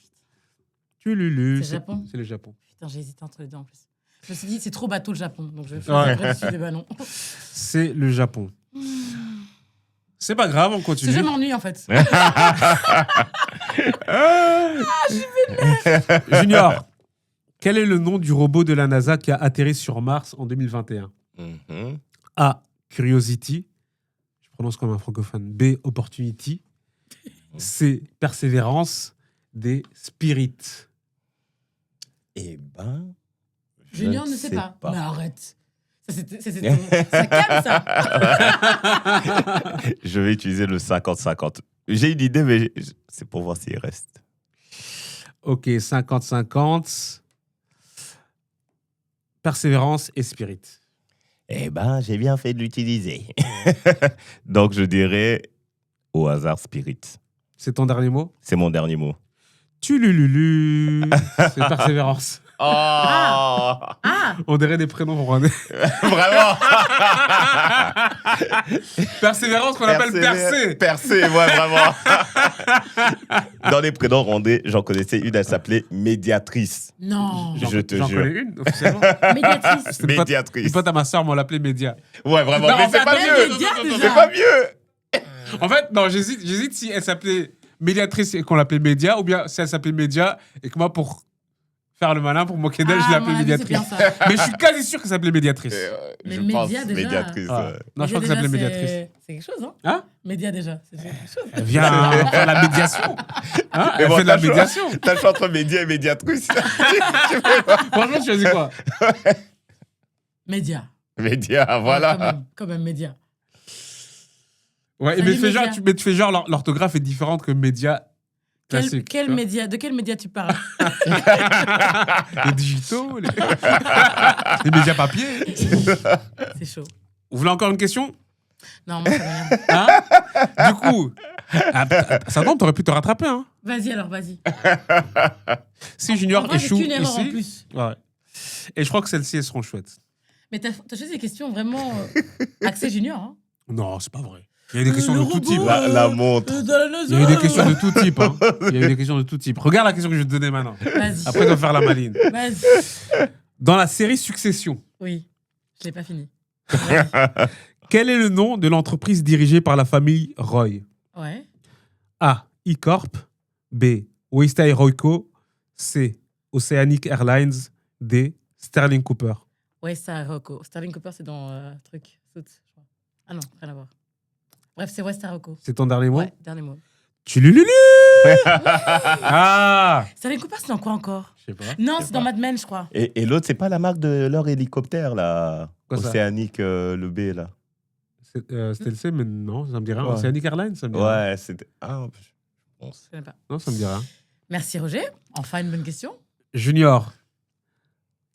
Speaker 2: Tululu.
Speaker 1: C'est le Japon.
Speaker 2: C'est le Japon.
Speaker 1: Putain, j'ai hésité entre les deux en plus. Je me suis dit, c'est trop bateau le Japon. Donc je vais
Speaker 2: Ouais.
Speaker 1: faire Corée du Sud. Et bah non.
Speaker 2: C'est le Japon. C'est pas grave, on continue.
Speaker 1: Je m'ennuie en fait.
Speaker 2: Junior, quel est le nom du robot de la NASA qui a atterri sur Mars en 2021 ?
Speaker 3: Mhm.
Speaker 2: A. Curiosity. Je prononce comme un francophone. B. Opportunity. C. Persévérance. D. Spirit.
Speaker 3: Eh ben. je
Speaker 1: Junior ne sait pas.
Speaker 3: pas.
Speaker 1: Mais arrête. Ça calme ça.
Speaker 3: Je vais utiliser le 50-50. J'ai une idée, mais c'est pour voir s'il reste.
Speaker 2: Ok, 50-50. Persévérance et Spirit.
Speaker 3: Eh ben, j'ai bien fait de l'utiliser. Donc, je dirais au hasard Spirit.
Speaker 2: C'est ton dernier mot ?
Speaker 3: C'est mon dernier mot.
Speaker 2: Tulululu. C'est Persévérance.
Speaker 3: Oh
Speaker 1: Ah,
Speaker 2: On dirait des prénoms pour un...
Speaker 3: Vraiment
Speaker 2: Persévérance qu'on appelle Percé.
Speaker 3: Percé, ouais, vraiment. Dans les prénoms rondés, j'en connaissais une, elle s'appelait Médiatrice.
Speaker 1: non.
Speaker 3: Je te
Speaker 2: J'en
Speaker 3: jure.
Speaker 2: connais une, officiellement.
Speaker 1: Médiatrice.
Speaker 2: C'était une pote-
Speaker 3: Médiatrice.
Speaker 2: Une pote à ma soeur, mais on l'appelait Média.
Speaker 3: Ouais, vraiment,
Speaker 2: Non,
Speaker 3: mais
Speaker 2: en fait,
Speaker 3: c'est pas
Speaker 1: mais
Speaker 3: mieux.
Speaker 1: Média, déjà.
Speaker 3: C'est pas mieux.
Speaker 2: En fait, non, j'hésite si elle s'appelait Médiatrice et qu'on l'appelait Média, ou bien si elle s'appelait Média et que moi, pour faire le malin, pour me moquer d'elle, je l'appelais Médiatrice. Mais je suis quasi sûr qu'elle s'appelait Médiatrice.
Speaker 1: Mais
Speaker 3: Je
Speaker 1: Média,
Speaker 3: pense
Speaker 1: déjà.
Speaker 3: Médiatrice.
Speaker 2: Ah. Non, je crois qu'elle s'appelait Médiatrice.
Speaker 1: C'est quelque chose, hein
Speaker 2: Hein ?
Speaker 1: Média déjà. C'est quelque chose.
Speaker 2: Elle vient faire la médiation. Hein,
Speaker 3: Mais
Speaker 2: elle
Speaker 3: bon,
Speaker 2: fait de la
Speaker 3: t'as le choix.
Speaker 2: médiation.
Speaker 3: T'as le choix entre Média et Médiatrice.
Speaker 2: Franchement, tu choisis quoi ?
Speaker 1: Média.
Speaker 3: Média, voilà.
Speaker 1: Quand même, média.
Speaker 2: Ouais,
Speaker 1: Salut,
Speaker 2: mais
Speaker 1: Média.
Speaker 2: tu fais genre l'orthographe est différente que média classique.
Speaker 1: Quel
Speaker 2: tu vois.
Speaker 1: média, de quel média tu parles?
Speaker 2: Les digitaux, les médias papier.
Speaker 1: C'est chaud.
Speaker 2: Vous voulez encore une question ?
Speaker 1: Non, moi, ça m'énerve.
Speaker 2: Hein ? Du coup, ça tombe, t'aurais pu te rattraper. Hein ?
Speaker 1: Vas-y alors, vas-y.
Speaker 2: Si Junior
Speaker 1: En vrai, j'ai
Speaker 2: échoue
Speaker 1: qu'une erreur en
Speaker 2: ici.
Speaker 1: plus.
Speaker 2: Ouais. Et je crois que celles-ci, elles seront chouettes.
Speaker 1: Mais t'as choisi des questions vraiment axées junior. Hein.
Speaker 2: Non, c'est pas vrai. Il y a eu des questions
Speaker 1: Le
Speaker 2: de tout
Speaker 1: robot,
Speaker 2: type.
Speaker 3: La montre.
Speaker 1: dans la NASA.
Speaker 2: Il y a eu des questions de tout type. Hein. Il y a eu des questions de tout type. Regarde la question que je vais te donner maintenant.
Speaker 1: Vas-y.
Speaker 2: Après, tu vas faire la maline.
Speaker 1: Vas-y.
Speaker 2: Dans la série Succession,
Speaker 1: Oui, je l'ai pas fini.
Speaker 2: quel est le nom de l'entreprise dirigée par la famille Roy ?
Speaker 1: Ouais.
Speaker 2: A. E-Corp. B. Waystai Royco. C. Oceanic Airlines. D. Sterling Cooper.
Speaker 1: Ouais, ça, Rocco. Sterling Cooper, c'est dans truc. Suits, je crois. Ah non, rien à voir. Bref, c'est West Rocco.
Speaker 2: C'est ton dernier mot ?
Speaker 1: Ouais, dernier mot.
Speaker 2: Tulululu. Ah,
Speaker 1: Sterling Cooper, c'est dans quoi encore?
Speaker 2: je sais pas.
Speaker 1: Non,
Speaker 3: sais
Speaker 1: c'est dans
Speaker 3: pas.
Speaker 1: Mad Men, je crois.
Speaker 3: Et l'autre, c'est pas la marque de leur hélicoptère, là.
Speaker 2: Quoi, ça
Speaker 3: Océanique, le B, là.
Speaker 2: C'était le C, mais non, ça me dit rien.
Speaker 3: Ouais.
Speaker 2: Oceanic Airlines, ça me dit rien.
Speaker 3: Ouais, c'était. Ah, je pense.
Speaker 1: Je connais pas.
Speaker 2: Non, ça me dit rien.
Speaker 1: Merci, Roger. Enfin, une bonne question.
Speaker 2: Junior,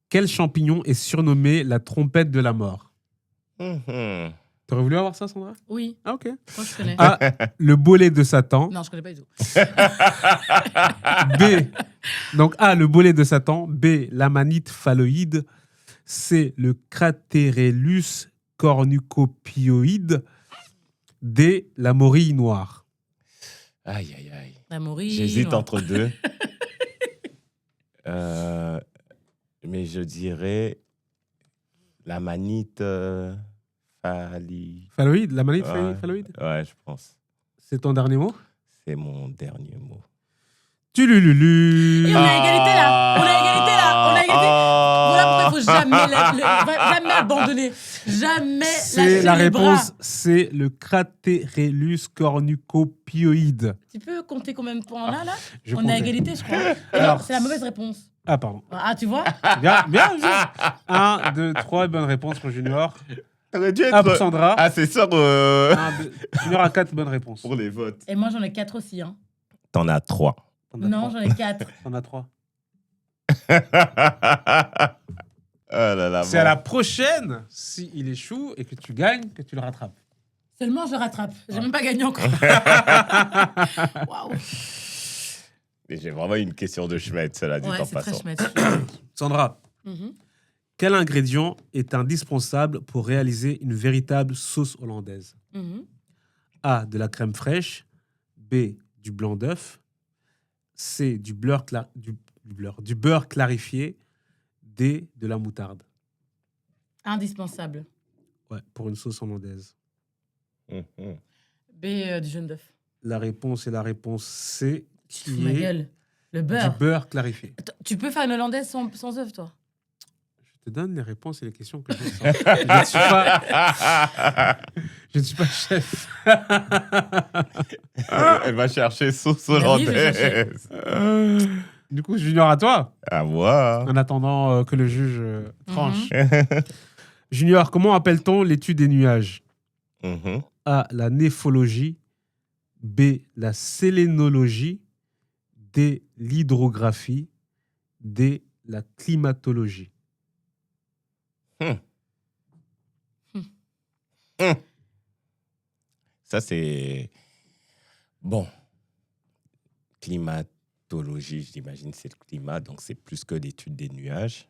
Speaker 2: quel champignon est surnommé la trompette de la mort ?
Speaker 3: Mhm.
Speaker 2: T'aurais voulu avoir ça, Sandra ?
Speaker 1: Oui,
Speaker 2: Ah, ok.
Speaker 1: moi, je connais.
Speaker 2: A, le bolet de Satan.
Speaker 1: Non, je connais pas du tout.
Speaker 2: B, donc A, le bolet de Satan. B, l'amanite phalloïde. C, le Craterellus cornucopioïde. D, la morille noire.
Speaker 3: Aïe, aïe, aïe.
Speaker 1: La Maury.
Speaker 3: J'hésite
Speaker 1: ouais.
Speaker 3: entre deux. Mais je dirais la manite
Speaker 2: Phalloïde, l'amanite
Speaker 3: Ouais.
Speaker 2: phalloïde.
Speaker 3: Ouais, je pense.
Speaker 2: C'est ton dernier mot ?
Speaker 3: C'est mon dernier mot.
Speaker 2: Tulululu.
Speaker 1: Et on a égalité là. On a égalité là. On a égalité. Voilà pourquoi il faut jamais abandonner. Jamais
Speaker 2: C'est
Speaker 1: lâcher
Speaker 2: la
Speaker 1: les bras.
Speaker 2: réponse, c'est le Craterellus cornucopioïde.
Speaker 1: Tu peux compter combien de points on a là?
Speaker 2: Je
Speaker 1: On a
Speaker 2: comptais.
Speaker 1: égalité, je crois.
Speaker 2: Alors,
Speaker 1: Non, c'est la mauvaise réponse.
Speaker 2: Ah, pardon.
Speaker 1: Ah, tu vois?
Speaker 2: Bien, bien. 1, 2, 3, bonne réponse pour Junior.
Speaker 3: T'aurais dû
Speaker 2: A pour Sandra.
Speaker 3: Ah, c'est ça
Speaker 2: 1, 2, Junior a 4 bonnes réponses.
Speaker 3: pour les votes.
Speaker 1: Et moi, j'en ai 4 aussi. Hein.
Speaker 3: T'en as 3.
Speaker 2: T'en as
Speaker 1: Non,
Speaker 2: trois.
Speaker 1: j'en ai 4.
Speaker 2: T'en as 3.
Speaker 3: Oh là là.
Speaker 2: C'est à la prochaine, s'il échoue et que tu gagnes, que tu le rattrapes.
Speaker 1: Seulement, je rattrape. J'ai même pas gagné encore. Waouh.
Speaker 3: J'ai vraiment une question de Schmidt, cela dit
Speaker 1: Ouais,
Speaker 3: en
Speaker 1: c'est très
Speaker 3: passant.
Speaker 1: chouette.
Speaker 2: Sandra, quel ingrédient est indispensable pour réaliser une véritable sauce hollandaise? A, de la crème fraîche. B, du blanc d'œuf. C, du beurre clarifié. D, de la moutarde.
Speaker 1: Indispensable.
Speaker 2: Ouais, pour une sauce hollandaise.
Speaker 1: B, du jaune d'œuf.
Speaker 2: La réponse est la réponse C,
Speaker 1: Tu fous
Speaker 2: qui
Speaker 1: ma
Speaker 2: est
Speaker 1: gueule. Le
Speaker 2: du
Speaker 1: beurre.
Speaker 2: beurre clarifié.
Speaker 1: Attends, tu peux faire une hollandaise sans œuf, toi?
Speaker 2: Je te donne les réponses et les questions que je sens. Je ne suis pas chef.
Speaker 3: Elle va chercher sauce
Speaker 1: Mais oui, je vais
Speaker 3: hollandaise.
Speaker 2: Du coup, Junior, à toi.
Speaker 3: À moi.
Speaker 2: En attendant que le juge tranche. Junior, comment appelle-t-on l'étude des nuages? A, la néphologie. B, la sélénologie. D, l'hydrographie. D, la climatologie.
Speaker 3: Ça, c'est... Bon. Climatologie, j'imagine, c'est le climat, donc c'est plus que l'étude des nuages.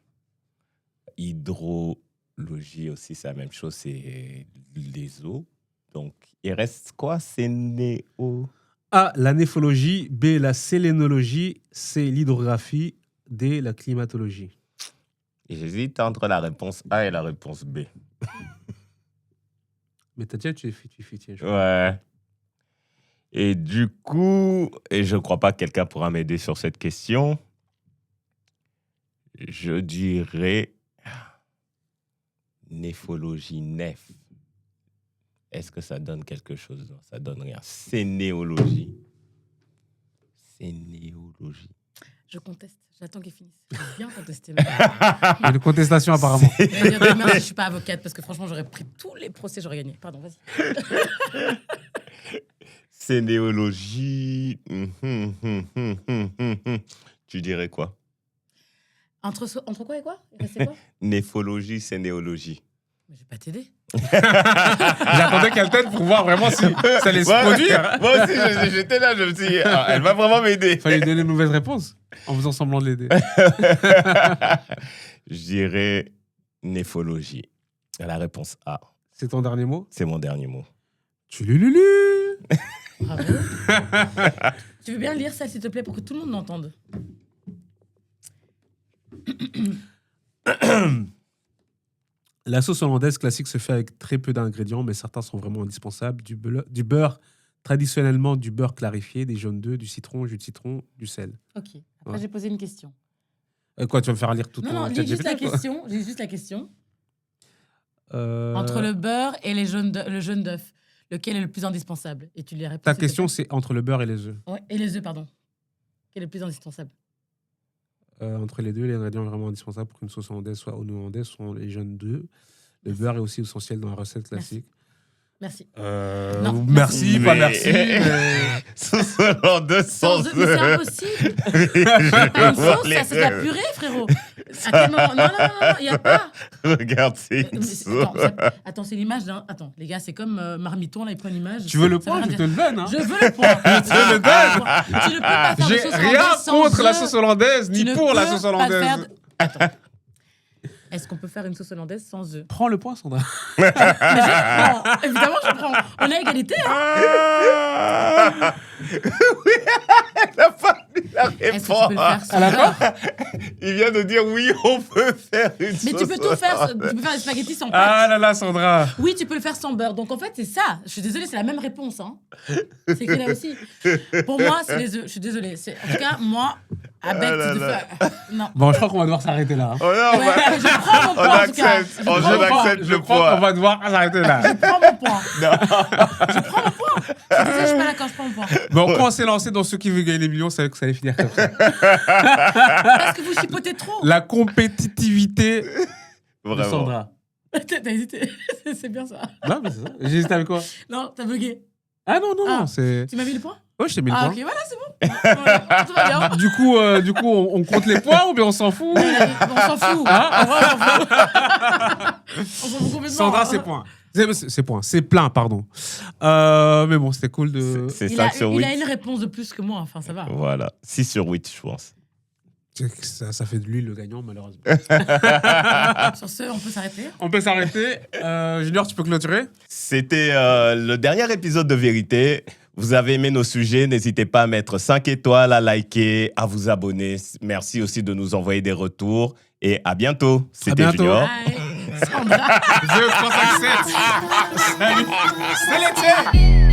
Speaker 3: Hydrologie aussi, c'est la même chose, c'est les eaux. Donc, il reste quoi? C'est néo...
Speaker 2: A, la néphologie. B, la sélénologie. C, l'hydrographie. D, la climatologie.
Speaker 3: J'hésite entre la réponse A et la réponse B.
Speaker 2: Mais t'as déjà tu es 50-50, je crois.
Speaker 3: Ouais. Et du coup, et je ne crois pas que quelqu'un pourra m'aider sur cette question, je dirais néphologie, nef. Est-ce que ça donne quelque chose? Non, ça donne rien. Sénéologie. Sénéologie.
Speaker 1: Je conteste. J'attends qu'il finisse. Je vais bien contester.
Speaker 2: Il y a une contestation apparemment.
Speaker 1: Merci, je ne suis pas avocate parce que franchement, j'aurais pris tous les procès, j'aurais gagné. Pardon, vas-y.
Speaker 3: Sénéologie. Tu dirais quoi?
Speaker 1: Entre quoi et quoi? Il restait quoi?
Speaker 3: Néphologie, sénéologie.
Speaker 1: Mais je vais pas t'aider.
Speaker 2: J'attendais qu'elle t'aide pour voir vraiment si ça allait se produire.
Speaker 3: Moi aussi, j'étais là, je me suis dit, elle va vraiment m'aider.
Speaker 2: Il fallait lui donner une mauvaise réponse en faisant semblant de l'aider.
Speaker 3: Je dirais néphologie. La réponse A.
Speaker 2: C'est ton dernier mot?
Speaker 3: C'est mon dernier mot.
Speaker 2: Tulululu.
Speaker 1: Bravo. Tu veux bien lire ça, s'il te plaît, pour que tout le monde l'entende?
Speaker 2: La sauce hollandaise classique se fait avec très peu d'ingrédients, mais certains sont vraiment indispensables. Du beurre, traditionnellement du beurre clarifié, des jaunes d'œufs, du citron, jus de citron, du sel.
Speaker 1: Ok. Après,
Speaker 2: Ouais.
Speaker 1: j'ai posé une question.
Speaker 2: Quoi, tu vas me faire lire tout
Speaker 1: Non,
Speaker 2: ton
Speaker 1: non, lis juste la question. Lis juste la question. Entre le beurre et le jaune d'œuf, lequel est le plus indispensable? Et tu les réponds.
Speaker 2: Ta question, c'est entre le beurre et les œufs.
Speaker 1: Ouais, et les œufs, pardon. Quel est le plus indispensable?
Speaker 2: Entre les deux, les ingrédients vraiment indispensables pour qu'une sauce hollandaise soit hollandaise sont les jaunes d'œufs. Le beurre est aussi essentiel dans la recette classique.
Speaker 1: Merci.
Speaker 2: Non, merci, pas merci.
Speaker 3: Sauce hollandaise sans
Speaker 1: œufs, mais c'est
Speaker 3: œufs.
Speaker 1: impossible. Une sauce, ça, c'est de la purée, frérot. À quel moment? Non, il n'y a pas.
Speaker 3: Regarde, c'est une
Speaker 1: Mais
Speaker 3: sauce.
Speaker 1: Attends, c'est l'image d'un. Attends, les gars, c'est comme Marmiton, là, il prend l'image.
Speaker 2: Tu veux le
Speaker 1: Ça veut
Speaker 2: point?
Speaker 1: rien
Speaker 2: Je te
Speaker 1: dire.
Speaker 2: le donne. Hein.
Speaker 1: Je veux le point.
Speaker 2: Je te le donne.
Speaker 1: Tu ne peux pas faire de
Speaker 2: J'ai
Speaker 1: sauce
Speaker 2: rien
Speaker 1: hollandaise sans
Speaker 2: contre la
Speaker 1: œufs.
Speaker 2: sauce hollandaise,
Speaker 1: Tu
Speaker 2: ni
Speaker 1: ne
Speaker 2: pour la
Speaker 1: peux
Speaker 2: sauce
Speaker 1: pas
Speaker 2: hollandaise.
Speaker 1: faire Attends. Est-ce qu'on peut faire une sauce hollandaise sans œufs?
Speaker 2: Prends le point, Sandra.
Speaker 1: Mais je prends. Évidemment, je prends. On a égalité, hein?
Speaker 3: Oui, elle a pas dit la
Speaker 1: Est-ce que tu peux le faire
Speaker 3: réponse.
Speaker 1: sans beurre?
Speaker 3: Il vient de dire oui, on peut faire une sauce.
Speaker 1: Mais tu peux tout faire. Tu peux faire des spaghettis sans pâte.
Speaker 2: Ah là là, Sandra.
Speaker 1: Oui, tu peux le faire sans beurre. Donc en fait, c'est ça. Je suis désolée, c'est la même réponse. Hein. C'est écrit là aussi. Pour moi, c'est les œufs. Je suis désolée. En tout cas, moi, à bête de faire. Non.
Speaker 2: Bon, je crois qu'on va devoir s'arrêter là.
Speaker 3: Oh non,
Speaker 1: Ouais, je prends mon
Speaker 3: on
Speaker 1: point en tout cas.
Speaker 3: accepte. On accepte
Speaker 2: Je
Speaker 3: le
Speaker 2: crois qu'on
Speaker 3: poids.
Speaker 2: va devoir s'arrêter là.
Speaker 1: Je prends mon point. Je prends mon point. Je suis désolée, je suis pas d'accord, je prends mon point.
Speaker 2: Bon, quand on s'est lancé dans ceux qui veulent gagner des millions, c'est que ça allait finir comme ça.
Speaker 1: Parce que vous chipotez trop.
Speaker 2: La compétitivité de
Speaker 3: Vraiment.
Speaker 2: Sandra.
Speaker 1: T'as hésité. C'est bien ça.
Speaker 2: Non, mais c'est ça. J'ai hésité avec quoi?
Speaker 1: Non, t'as bugué.
Speaker 2: Ah non, non,
Speaker 1: Ah.
Speaker 2: non, c'est...
Speaker 1: Tu m'as mis le point?
Speaker 2: Ouais, je t'ai mis le
Speaker 1: Ah,
Speaker 2: point.
Speaker 1: ok, voilà, c'est bon. Voilà, tout va bien.
Speaker 2: Du coup, on compte les points ou bien on s'en fout?
Speaker 1: On s'en fout.
Speaker 2: Hein?
Speaker 1: En vrai, on s'en fout. On s'en fout complètement.
Speaker 2: Sandra, c'est point. C'est point. C'est plein, pardon. Mais bon, c'était cool de...
Speaker 3: C'est 5 sur 8.
Speaker 1: Il a une réponse de plus que moi, enfin ça va.
Speaker 3: Voilà, 6 sur 8, je pense.
Speaker 2: Ça fait de lui le gagnant, malheureusement.
Speaker 1: Sur ce, on peut s'arrêter.
Speaker 2: On peut s'arrêter. Junior, tu peux clôturer?
Speaker 3: C'était le dernier épisode de Vérité. Vous avez aimé nos sujets, n'hésitez pas à mettre 5 étoiles, à liker, à vous abonner. Merci aussi de nous envoyer des retours. Et à bientôt. C'était Junior.
Speaker 1: Bye. Sandra.
Speaker 2: 2, 3, 5, 7. Salut. C'est l'été.